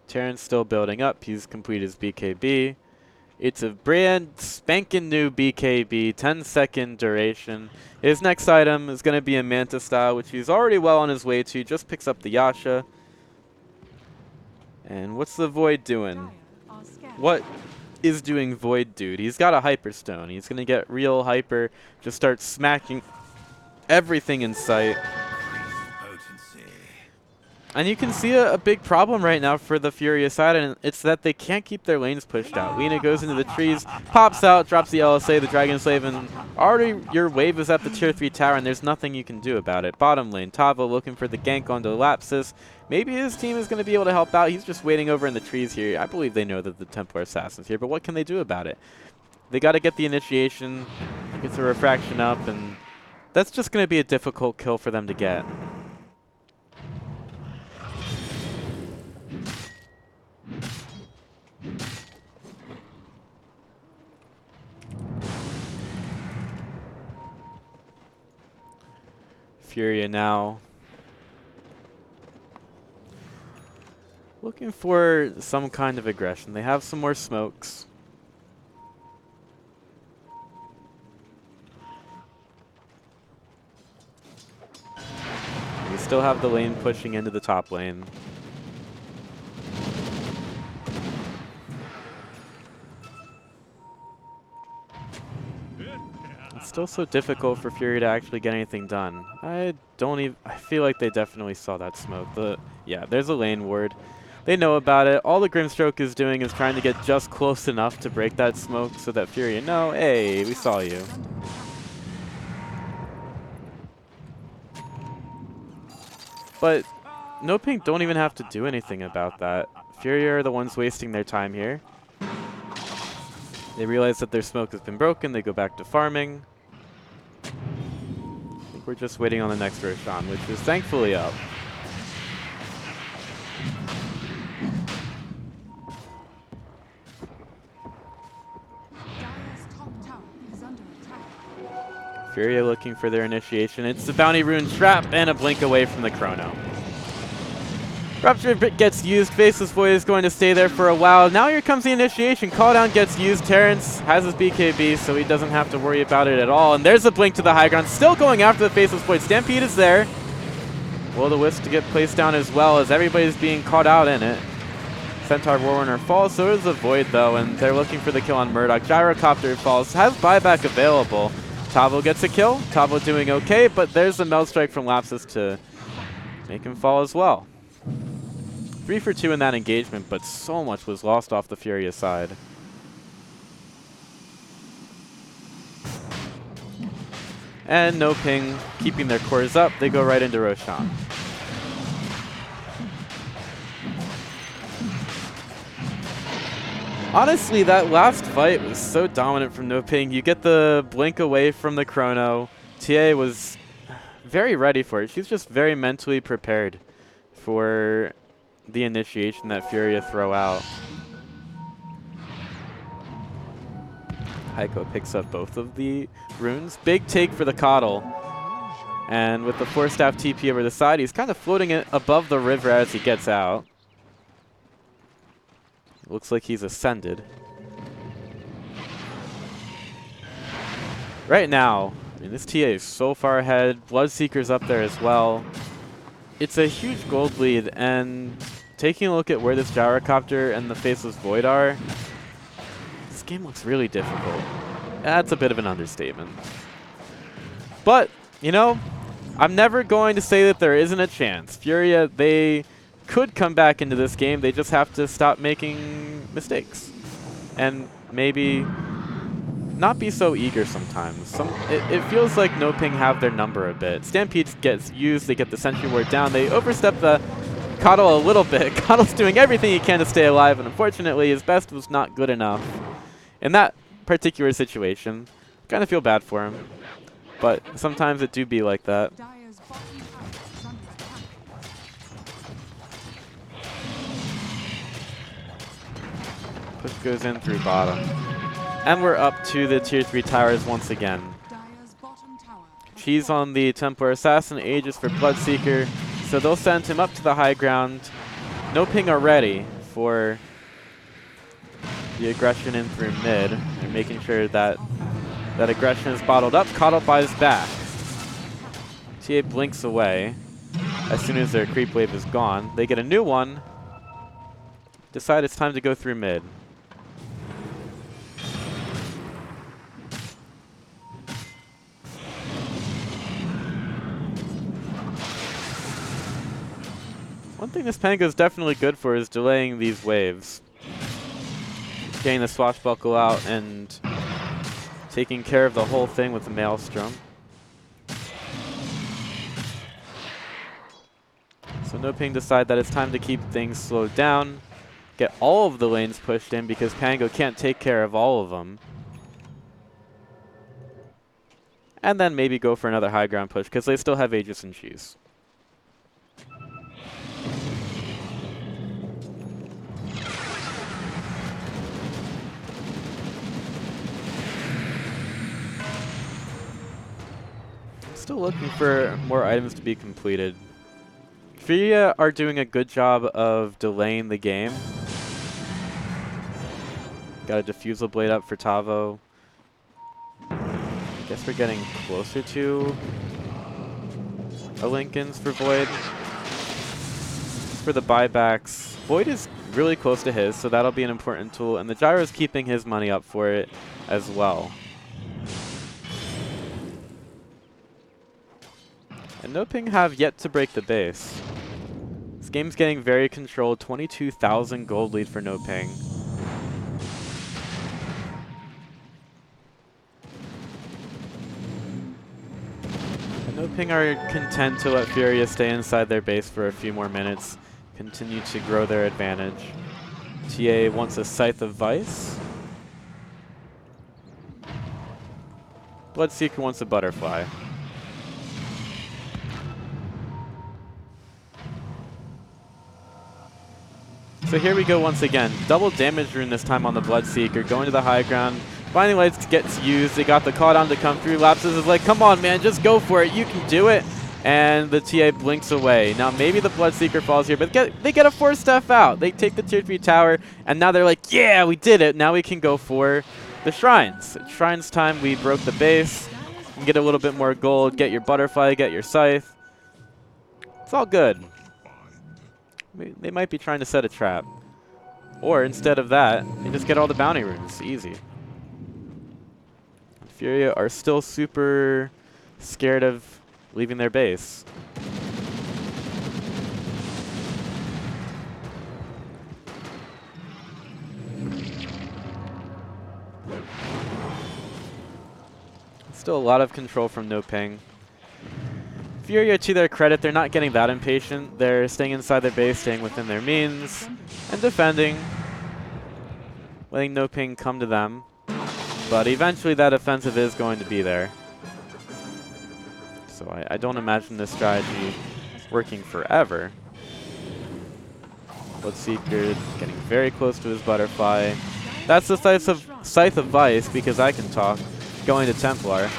Terran's still building up. He's completed his BKB. It's a brand spanking new BKB, 10-second duration. His next item is going to be a Manta style, which he's already well on his way to. Just picks up the Yasha. And what's the Void doing? What is doing Void Dude? He's got a Hyperstone. He's going to get real hyper, just start smacking everything in sight. And you can see a big problem right now for the FURIA side, and it's that they can't keep their lanes pushed out. Lina goes into the trees, pops out, drops the LSA, the Dragon Slave, and already your wave is at the tier 3 tower, and there's nothing you can do about it. Bottom lane, Tavo looking for the gank onto Lapsus. Maybe his team is going to be able to help out. He's just waiting over in the trees here. I believe they know that the Templar Assassin's here, but what can they do about it? They got to get the initiation, get the refraction up, and that's just going to be a difficult kill for them to get. FURIA now looking for some kind of aggression. They have some more smokes. We still have the lane pushing into the top lane. It's still so difficult for FURIA to actually get anything done. I feel like they definitely saw that smoke. Yeah, there's a lane ward. They know about it. All the Grimstroke is doing is trying to get just close enough to break that smoke so that FURIA know, hey, we saw you. But NoPing don't even have to do anything about that. FURIA are the ones wasting their time here. They realize that their smoke has been broken. They go back to farming. I think we're just waiting on the next Roshan, which is thankfully up. FURIA looking for their initiation. It's the Bounty Rune Trap and a blink away from the Chrono. Rupture gets used. Faceless Void is going to stay there for a while. Now here comes the initiation. Call down gets used. Terrence has his BKB, so he doesn't have to worry about it at all. And there's a blink to the high ground. Still going after the Faceless Void. Stampede is there. Will-o-wisp to get placed down as well as everybody's being caught out in it. Centaur Warrunner falls, so is a Void though, and they're looking for the kill on Murdoch. Gyrocopter falls, has buyback available. Tavo gets a kill. Tavo doing okay, but there's a Meld Strike from Lapsus to make him fall as well. 3 for 2 in that engagement, but so much was lost off the FURIA side. And NoPing keeping their cores up. They go right into Roshan. Honestly, that last fight was so dominant from NoPing. You get the blink away from the Chrono. TA was very ready for it. She's just very mentally prepared for the initiation that FURIA throw out. Heiko picks up both of the runes. Big take for the Coddle. And with the 4-staff TP over the side, he's kind of floating it above the river as he gets out. Looks like he's ascended. Right now, I mean, this TA is so far ahead. Bloodseeker's up there as well. It's a huge gold lead, and taking a look at where this gyrocopter and the Faceless Void are, this game looks really difficult. That's a bit of an understatement. But, you know, I'm never going to say that there isn't a chance. FURIA, they could come back into this game. They just have to stop making mistakes. And maybe not be so eager sometimes. It feels like NoPing have their number a bit. Stampede gets used, they get the Sentry Ward down, they overstep the Coddle a little bit. Coddle's doing everything he can to stay alive, and unfortunately his best was not good enough. In that particular situation, kind of feel bad for him. But sometimes it do be like that. Dire's bottom tower is under attack. Push goes in through bottom. And we're up to the tier 3 towers once again. Dire's bottom tower has Cheese on the Templar Assassin, Aegis for Bloodseeker, so they'll send him up to the high ground. NoPing are ready for the aggression in through mid, and making sure that that aggression is bottled up. Coddle buys back. TA blinks away. As soon as their creep wave is gone, they get a new one. Decide it's time to go through mid. One thing this Pango is definitely good for is delaying these waves. Getting the swashbuckle out and taking care of the whole thing with the Maelstrom. So NoPing decide that it's time to keep things slowed down. Get all of the lanes pushed in because Pango can't take care of all of them. And then maybe go for another high ground push because they still have Aegis and Cheese. Still looking for more items to be completed. FURIA are doing a good job of delaying the game. Got a Diffusal Blade up for Tavo. I guess we're getting closer to a Lincoln's for Void. For the buybacks, Void is really close to his, so that'll be an important tool, and the Gyro's keeping his money up for it as well. And NoPing have yet to break the base. This game's getting very controlled. 22,000 gold lead for NoPing. And NoPing are content to let FURIA stay inside their base for a few more minutes, continue to grow their advantage. TA wants a Scythe of Vice. Bloodseeker wants a Butterfly. So here we go once again. Double damage rune this time on the Bloodseeker, going to the high ground. Finally lights gets used. They got the Cauldon to come through. Lapsus is like, come on, man, just go for it. You can do it. And the TA blinks away. Now maybe the Bloodseeker falls here, but they get a 4-staff out. They take the tier 3 tower, and now they're like, yeah, we did it. Now we can go for the Shrines. It's Shrines time. We broke the base. You can get a little bit more gold, get your Butterfly, get your Scythe. It's all good. They might be trying to set a trap. Or instead of that, they just get all the bounty runes. Easy. FURIA are still super scared of leaving their base. Still a lot of control from NoPing. FURIA, to their credit, they're not getting that impatient. They're staying inside their base, staying within their means, and defending, letting NoPing come to them. But eventually that offensive is going to be there. So I don't imagine this strategy working forever. Bloodseeker getting very close to his Butterfly. That's the Scythe of Vice, because I can talk, going to Templar.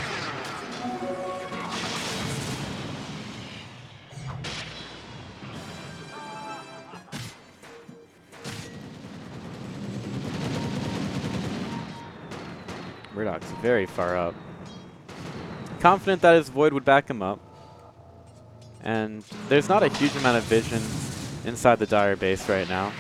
Murdoch's very far up. Confident that his Void would back him up. And there's not a huge amount of vision inside the Dire base right now.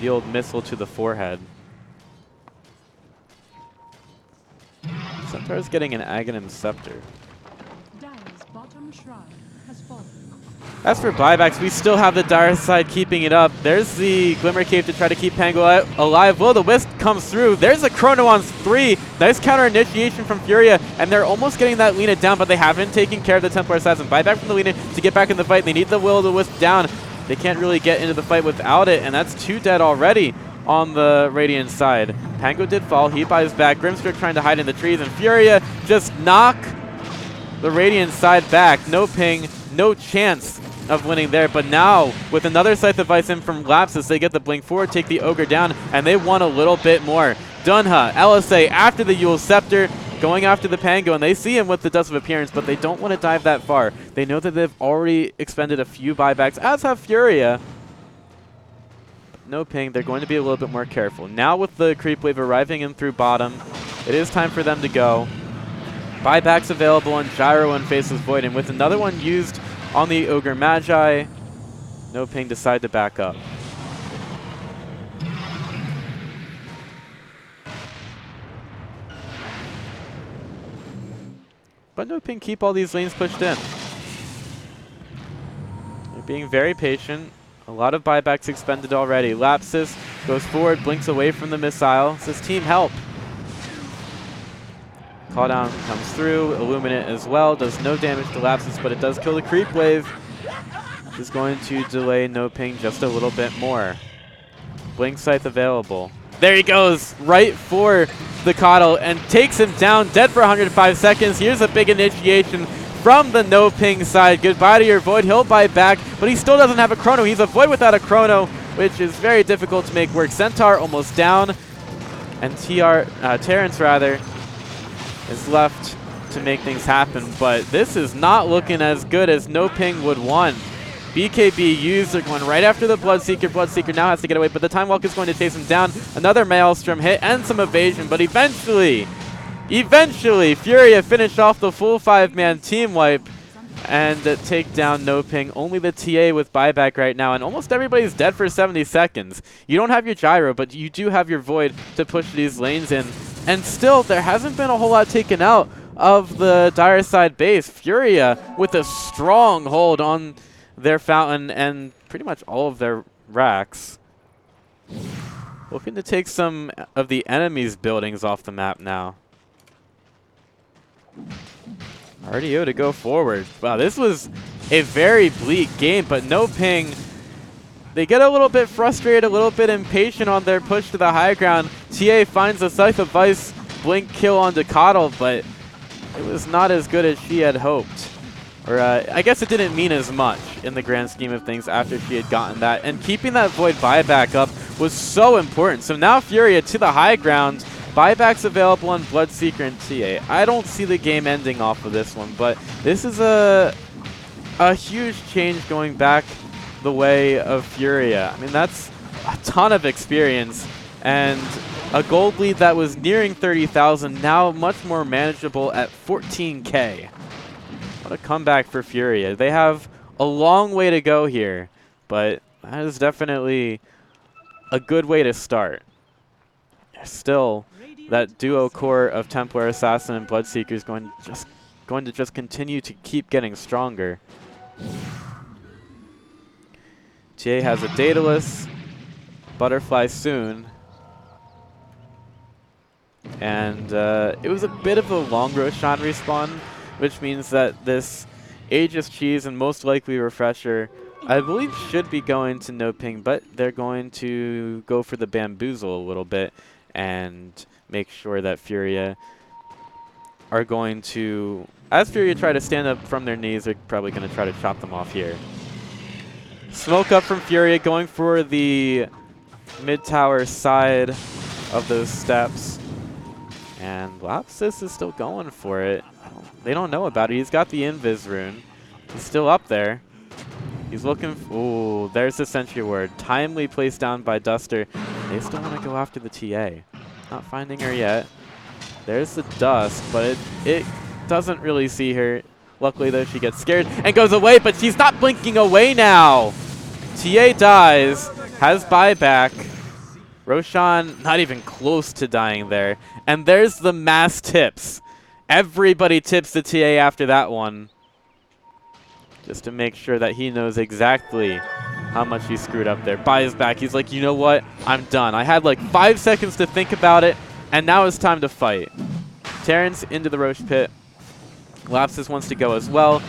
The old missile to the forehead. Centaur's getting an Aghanim Scepter. Dire's bottom shrine has fallen. As for buybacks, we still have the Dire side keeping it up. There's the Glimmer Cave to try to keep Pango alive. Will the Wisp comes through. There's a Chrono on 3. Nice counter initiation from Furia, and they're almost getting that Lina down, but they haven't taken care of the Templar Assassin. Buyback from the Lina to get back in the fight. They need the Will of the Wisp down. They can't really get into the fight without it, and that's 2 dead already on the Radiant side. Pango did fall. He buys back. Grimstroke trying to hide in the trees, and Furia just knock the Radiant side back. NoPing, no chance of winning there, but now with another Scythe of Ice in from Lapsus, they get the blink forward, take the Ogre down, and they want a little bit more. Dunha, LSA after the Yule Scepter, going after the Pango, and they see him with the Dust of Appearance, but they don't want to dive that far. They know that they've already expended a few buybacks, as have Furia. NoPing, they're going to be a little bit more careful. Now with the creep wave arriving in through bottom, it is time for them to go. Buybacks available on Gyro and Faceless Void, and with another one used on the Ogre Magi, NoPing decide to back up. But NoPing keep all these lanes pushed in. They're being very patient. A lot of buybacks expended already. Lapsus goes forward, blinks away from the missile. Says, team help. Call down comes through. Illuminate as well. Does no damage to Lapsus, but it does kill the creep wave. Which is going to delay NoPing just a little bit more. Blink Scythe available. There he goes, right for the Coddle, and takes him down, dead for 105 seconds. Here's a big initiation from the NoPing side. Goodbye to your Void. He'll buy back, but he still doesn't have a Chrono. He's a Void without a Chrono, which is very difficult to make work. Centaur almost down, and Terrence rather is left to make things happen, but this is not looking as good as NoPing would want. BKB used, they're going right after the Bloodseeker. Bloodseeker now has to get away, but the Time Walk is going to chase him down. Another Maelstrom hit and some evasion, but eventually, Furia finished off the full 5-man team wipe and take down NoPing. Only the TA with buyback right now, and almost everybody's dead for 70 seconds. You don't have your Gyro, but you do have your Void to push these lanes in. And still, there hasn't been a whole lot taken out of the Dire side base. Furia with a strong hold on their fountain and pretty much all of their racks. Looking to take some of the enemy's buildings off the map now. RDO to go forward. Wow, this was a very bleak game, but NoPing, they get a little bit frustrated, a little bit impatient on their push to the high ground. TA finds a Scythe of Ice blink kill onto Coddle, but it was not as good as she had hoped. Or I guess it didn't mean as much in the grand scheme of things after she had gotten that. And keeping that Void buyback up was so important. So now Furia to the high ground. Buybacks available on Bloodseeker and TA. I don't see the game ending off of this one, but this is a huge change going back the way of Furia. I mean, that's a ton of experience, and a gold lead that was nearing 30,000, now much more manageable at 14K. What a comeback for Furia. They have a long way to go here, but that is definitely a good way to start. Still, that duo core of Templar Assassin and Bloodseeker is going to just continue to keep getting stronger. TA has a Daedalus, Butterfly soon, and it was a bit of a long Roshan respawn, which means that this Aegis Cheese and most likely Refresher, I believe, should be going to NoPing, but they're going to go for the Bamboozle a little bit and make sure that Furia are going to, as Furia try to stand up from their knees, they're probably going to try to chop them off here. Smoke up from Furia, going for the mid-tower side of those steps. And Lapsus is still going for it. They don't know about it. He's got the Invis rune. He's still up there. He's looking. Ooh, there's the sentry word. Timely placed down by Duster. They still want to go after the TA. Not finding her yet. There's the dust, but it doesn't really see her. Luckily, though, she gets scared and goes away, but she's not blinking away now. TA dies, has buyback. Roshan not even close to dying there. And there's the mass tips. Everybody tips the TA after that one. Just to make sure that he knows exactly how much he screwed up there. Buys back. He's like, you know what? I'm done. I had like 5 seconds to think about it, and now it's time to fight. Terrence into the Roche pit. Lapsus wants to go as well.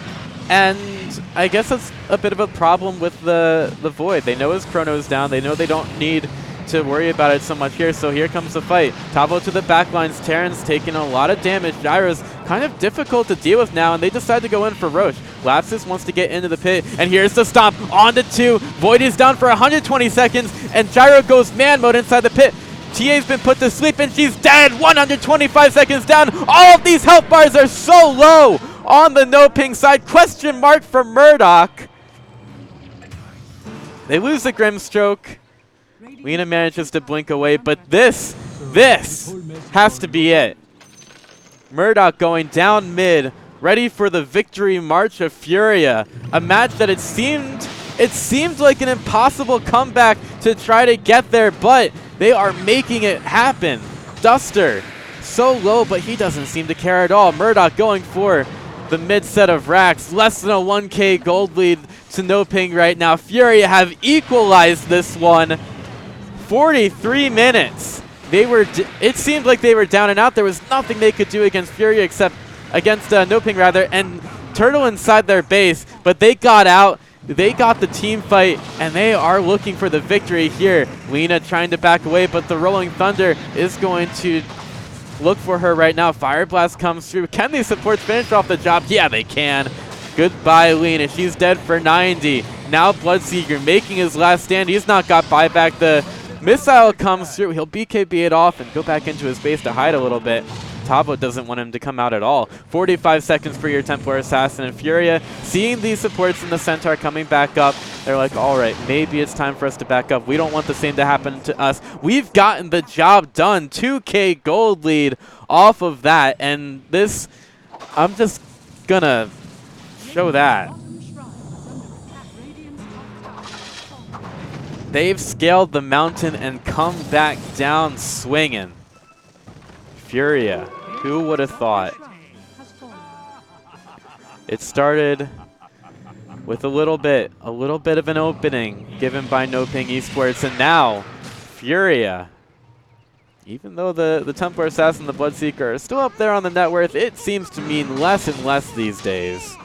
And I guess that's a bit of a problem with the Void. They know his Chrono's down. They know they don't need to worry about it so much here, so here comes the fight. Tavo to the backlines. Terrence taking a lot of damage. Gyro's kind of difficult to deal with now, and they decide to go in for Roche. Lapsus wants to get into the pit, and here's the stomp. On to 2. Void is down for 120 seconds, and Gyro goes man mode inside the pit. TA's been put to sleep, and she's dead. 125 seconds down. All of these health bars are so low on the NoPing side. Question mark for Murdoch. They lose the Grimstroke. Lena manages to blink away, but this has to be it. Murdoch going down mid, ready for the victory march of Furia. A match that it seemed like an impossible comeback to try to get there, but they are making it happen. Duster, so low, but he doesn't seem to care at all. Murdoch going for the mid set of racks. Less than a 1K gold lead to NoPing right now. Furia have equalized this one. 43 minutes. It seemed like they were down and out. There was nothing they could do against Furia except against NoPing rather, and Turtle inside their base, but they got out. They got the team fight, and they are looking for the victory here. Lena trying to back away, but the Rolling Thunder is going to look for her right now. Fire Blast comes through. Can these supports finish off the job? Yeah, they can. Goodbye, Lena. She's dead for 90. Now Bloodseeker making his last stand. He's not got buyback. The missile comes through. He'll BKB it off and go back into his base to hide a little bit. Tavo doesn't want him to come out at all. 45 seconds for your Templar Assassin, and Furia, seeing these supports in the Centaur coming back up, they're like, all right, maybe it's time for us to back up. We don't want the same to happen to us. We've gotten the job done. 2K gold lead off of that, and this, I'm just gonna show that. They've scaled the mountain and come back down swinging. Furia, who would have thought? It started with a little bit of an opening given by NoPing Esports, and now Furia, even though the Templar Assassin and the Bloodseeker are still up there on the net worth, it seems to mean less and less these days.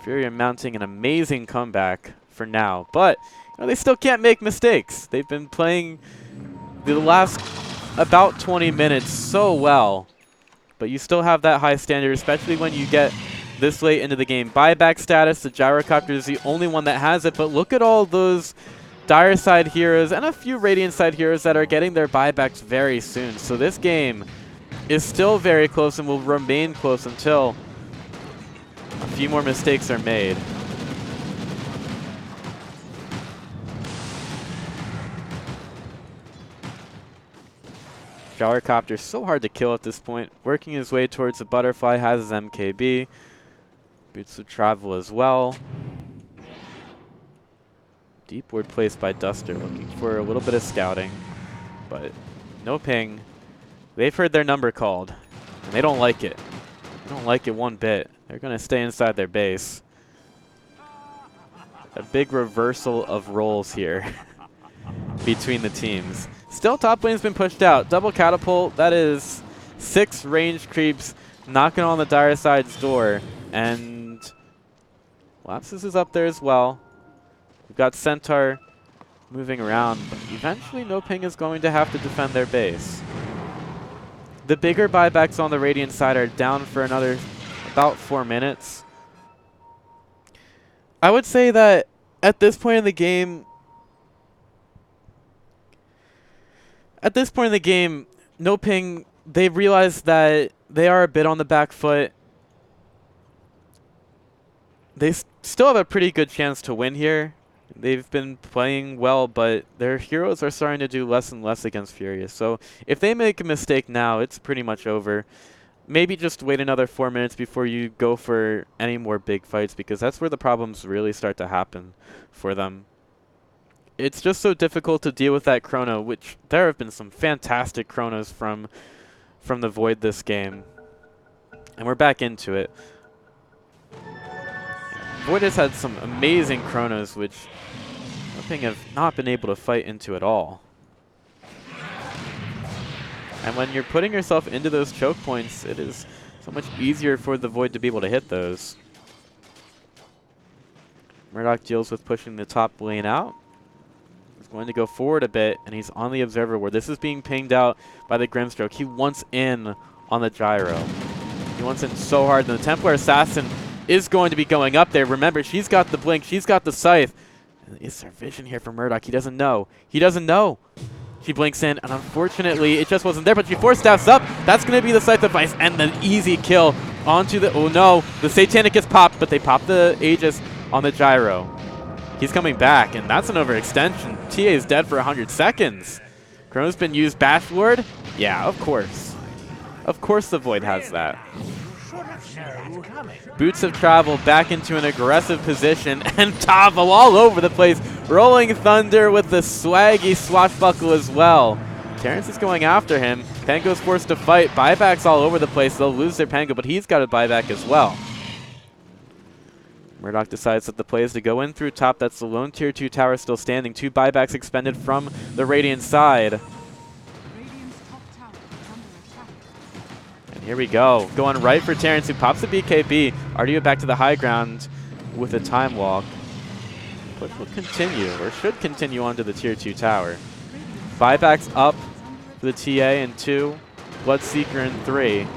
Furia mounting an amazing comeback for now, but you know, they still can't make mistakes. They've been playing the last about 20 minutes so well, but you still have that high standard, especially when you get this late into the game. Buyback status, the Gyrocopter is the only one that has it, but look at all those Dire side heroes and a few Radiant side heroes that are getting their buybacks very soon. So this game is still very close and will remain close until a few more mistakes are made. Gyrocopter so hard to kill at this point. Working his way towards the butterfly, has his MKB. Boots of travel as well. Deep ward placed by Duster, looking for a little bit of scouting. But NoPing, they've heard their number called, and they don't like it. They don't like it one bit. They're going to stay inside their base. A big reversal of roles here between the teams. Still, top lane's been pushed out. Double catapult, that is 6 range creeps knocking on the Dire side's door. And Lapsus is up there as well. We've got Centaur moving around, but eventually NoPing is going to have to defend their base. The bigger buybacks on the Radiant side are down for another about 4 minutes. I would say that at this point in the game, NoPing, they've realized that they are a bit on the back foot. still have a pretty good chance to win here. They've been playing well, but their heroes are starting to do less and less against FURIA. So if they make a mistake now, it's pretty much over. Maybe just wait another 4 minutes before you go for any more big fights, because that's where the problems really start to happen for them. It's just so difficult to deal with that chrono, which there have been some fantastic chronos from the Void this game. And we're back into it. Void has had some amazing chronos, which NoPing have not been able to fight into at all. And when you're putting yourself into those choke points, it is so much easier for the Void to be able to hit those. Murdoch deals with pushing the top lane out. He's going to go forward a bit, and he's on the observer ward. This is being pinged out by the Grimstroke. He wants in on the gyro. He wants in so hard, and the Templar Assassin is going to be going up there. Remember, she's got the blink, she's got the scythe. Is there vision here for Murdoch? He doesn't know. He doesn't know. She blinks in, and unfortunately, it just wasn't there, but she force staffs up. That's going to be the scythe device, and the easy kill onto the... Oh, no. The Satanic gets popped, but they pop the Aegis on the gyro. He's coming back, and that's an overextension. TA is dead for 100 seconds. Chrono's been used. Bash Ward? Yeah, of course. Of course the Void has that. Boots of Travel back into an aggressive position, and Tavo all over the place. Rolling Thunder with the swaggy swashbuckle as well. Terrence is going after him. Pango's forced to fight. Buybacks all over the place. They'll lose their Pango, but he's got a buyback as well. Murdoch decides that the play is to go in through top. That's the lone tier 2 tower still standing. 2 buybacks expended from the Radiant side. Radiant's top tower is under attack. And here we go. Going right for Terrence, who pops a BKB. Ardio back to the high ground with a time walk. Push will continue, or should continue onto the tier 2 tower. Buybacks up for the TA in 2. Bloodseeker in 3.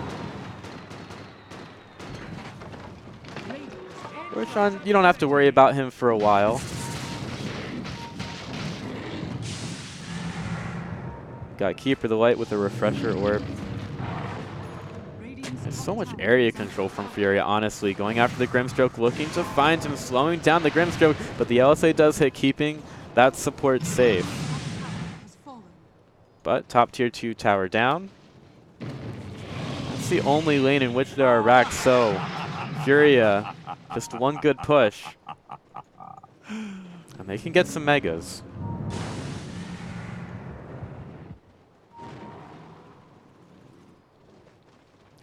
Roshan, you don't have to worry about him for a while. Got Keeper the Light with a Refresher Orb. There's so much area control from FURIA, honestly. Going after the Grimstroke, looking to find him, slowing down the Grimstroke, but the LSA does hit, keeping that support safe. But top tier 2 tower down. That's the only lane in which there are racks, so FURIA, just one good push. And they can get some megas.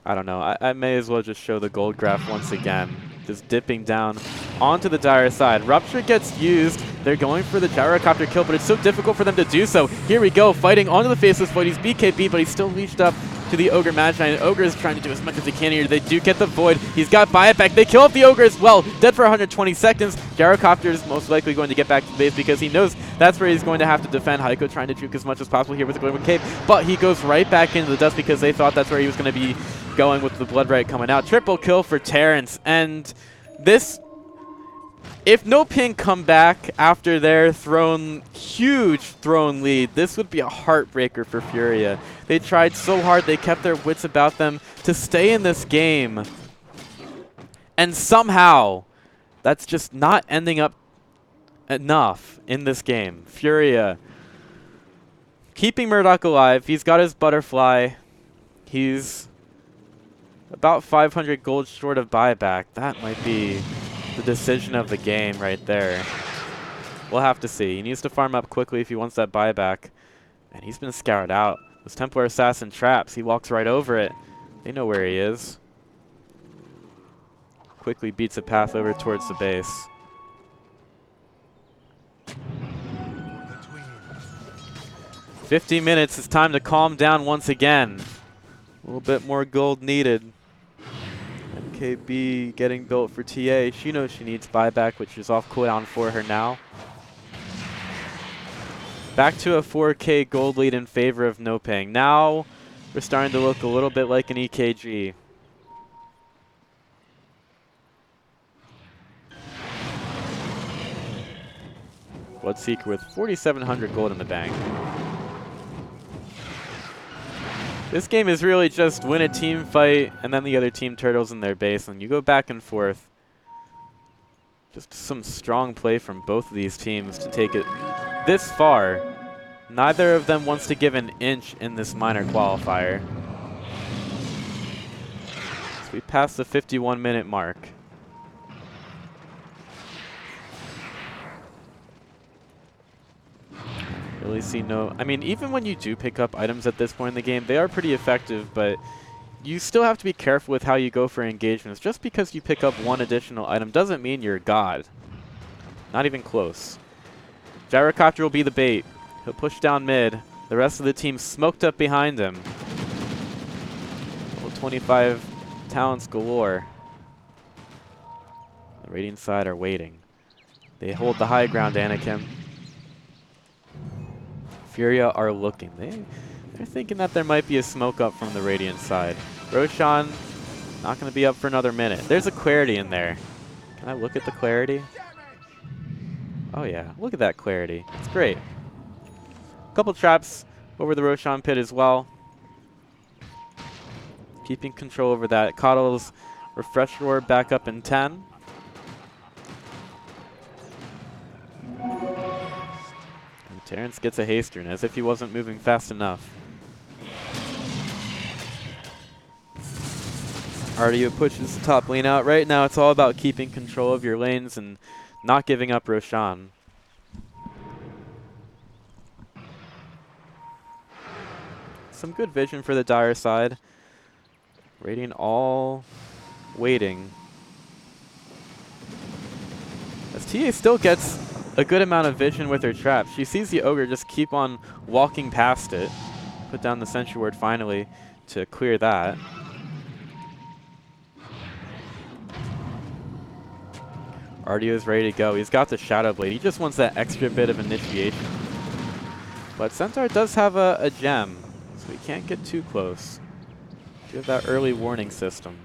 I don't know. I may as well just show the gold graph once again. Just dipping down onto the dire side. Rupture gets used. They're going for the gyrocopter kill, but it's so difficult for them to do so. Here we go, fighting onto the Faceless Void. He's BKB, but he's still reached up to the Ogre Magi, and Ogre is trying to do as much as he can here. They do get the Void. He's got buyback. They kill off the Ogre as well. Dead for 120 seconds. Gyrocopter is most likely going to get back to the base because he knows that's where he's going to have to defend. Heiko trying to juke as much as possible here with the Glimmer Cape, but he goes right back into the dust because they thought that's where he was going to be going with the Blood Right coming out. Triple kill for Terrence, and this... If NoPing come back after their huge throne lead, this would be a heartbreaker for FURIA. They tried so hard, they kept their wits about them to stay in this game. And somehow, that's just not ending up enough in this game. FURIA keeping Murdoch alive. He's got his butterfly. He's about 500 gold short of buyback. That might be the decision of the game right there. We'll have to see. He needs to farm up quickly if he wants that buyback. And he's been scoured out. Those Templar Assassin traps. He walks right over it. They know where he is. Quickly beats a path over towards the base. "50 minutes. It's time to calm down once again." A little bit more gold needed. MKB getting built for TA. She knows she needs buyback, which is off cooldown for her now. Back to a 4K gold lead in favor of NoPing. Now we're starting to look a little bit like an EKG. Bloodseeker with 4,700 gold in the bank. This game is really just win a team fight and then the other team turtles in their base, and you go back and forth. Just some strong play from both of these teams to take it this far. Neither of them wants to give an inch in this minor qualifier. So we passed the 51-minute mark. Really see no... I mean, even when you do pick up items at this point in the game, they are pretty effective, but you still have to be careful with how you go for engagements. Just because you pick up one additional item doesn't mean you're God. Not even close. Gyrocopter will be the bait. He'll push down mid. The rest of the team smoked up behind him. Level 25 talents galore. The Radiant side are waiting. They hold the high ground, Anakin. FURIA are looking. They're thinking that there might be a smoke up from the Radiant side. Roshan not going to be up for another minute. There's a clarity in there. Can I look at the clarity? Oh yeah, look at that clarity. It's great. Couple traps over the Roshan pit as well. Keeping control over that. Coddle's refresh orb back up in 10. And Terrence gets a haster, as if he wasn't moving fast enough. Ardio pushes the top lane out. Right now it's all about keeping control of your lanes and not giving up Roshan. Some good vision for the Dire side. Radiant all waiting. As TA still gets a good amount of vision with her trap. She sees the Ogre just keep on walking past it. Put down the Sentry Ward finally to clear that. Ardio is ready to go. He's got the Shadow Blade. He just wants that extra bit of initiation. But Centaur does have a gem, so he can't get too close. You have that early warning system.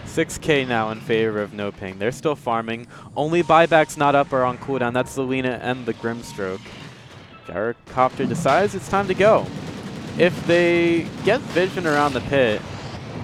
6k now in favor of NoPing. They're still farming. Only buybacks not up are on cooldown. That's the Lina and the Grimstroke. Gyrocopter decides it's time to go. If they get vision around the pit,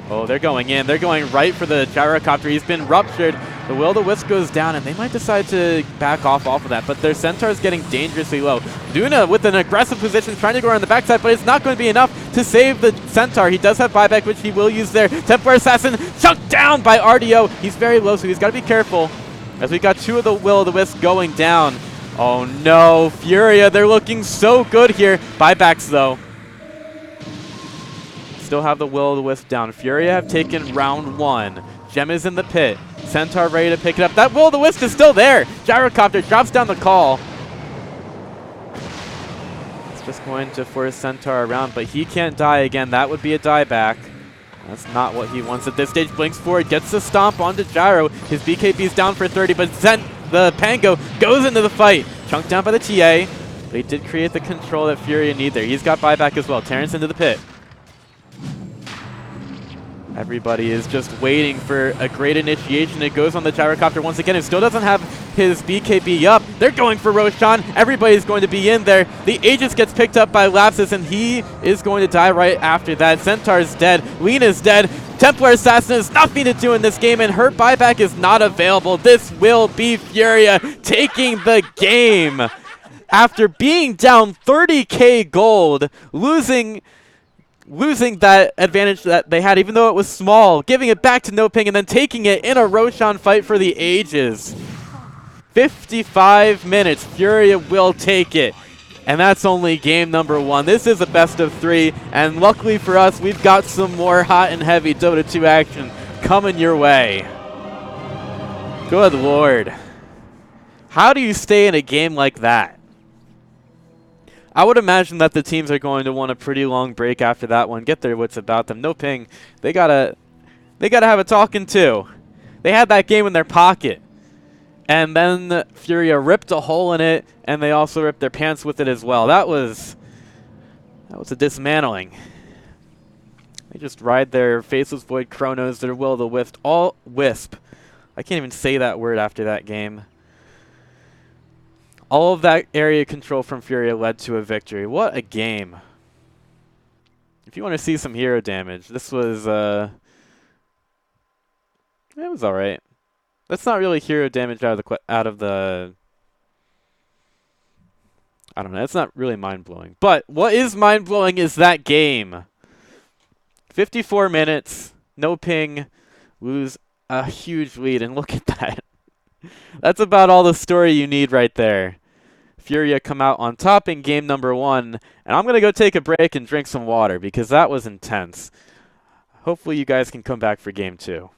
oh, they're going in. They're going right for the Gyrocopter. He's been ruptured. The Will-O-Wisp goes down, and they might decide to back off of that, but their Centaur is getting dangerously low. Duna with an aggressive position trying to go around the backside, but it's not going to be enough to save the Centaur. He does have buyback, which he will use there. Templar Assassin chucked down by RDO. He's very low, so he's got to be careful, as we got two of the Will-O-Wisp going down. Oh no, FURIA, they're looking so good here. Buybacks, though. Still have the Will-O-Wisp down. FURIA have taken round one. Gem is in the pit. Centaur ready to pick it up. That Will-O-Wisp is still there. Gyrocopter drops down the call. It's just going to force Centaur around, but he can't die again. That would be a dieback. That's not what he wants at this stage. Blinks forward, gets the stomp onto Gyro. His BKB is down for 30, but the Pango goes into the fight. Chunked down by the TA, but he did create the control that FURIA need there. He's got buyback as well. Terrence into the pit. Everybody is just waiting for a great initiation. It goes on the Gyrocopter once again. It still doesn't have his BKB up. They're going for Roshan. Everybody's going to be in there. The Aegis gets picked up by Lapsus, and he is going to die right after that. Centaur's dead. Lina's dead. Templar Assassin has nothing to do in this game, and her buyback is not available. This will be FURIA taking the game. After being down 30k gold, losing that advantage that they had, even though it was small, giving it back to NoPing and then taking it in a Roshan fight for the ages. 55 minutes. FURIA will take it. And that's only game number one. This is a best of three, and luckily for us, we've got some more hot and heavy Dota 2 action coming your way. Good lord. How do you stay in a game like that? I would imagine that the teams are going to want a pretty long break after that one. Get their wits about them. NoPing, they gotta have a talking to. They had that game in their pocket, and then FURIA ripped a hole in it, and they also ripped their pants with it as well. That was a dismantling. They just ride their Faceless Void Chronos, their Will-O-Wisp, all Wisp. I can't even say that word after that game. All of that area control from FURIA led to a victory. What a game. If you want to see some hero damage, this was It was all right. That's not really hero damage out of the. I don't know. It's not really mind blowing. But what is mind blowing is that game. 54 minutes, NoPing, lose a huge lead, and look at that. That's about all the story you need right there. FURIA come out on top in game number 1, and I'm going to go take a break and drink some water because that was intense. Hopefully you guys can come back for game 2.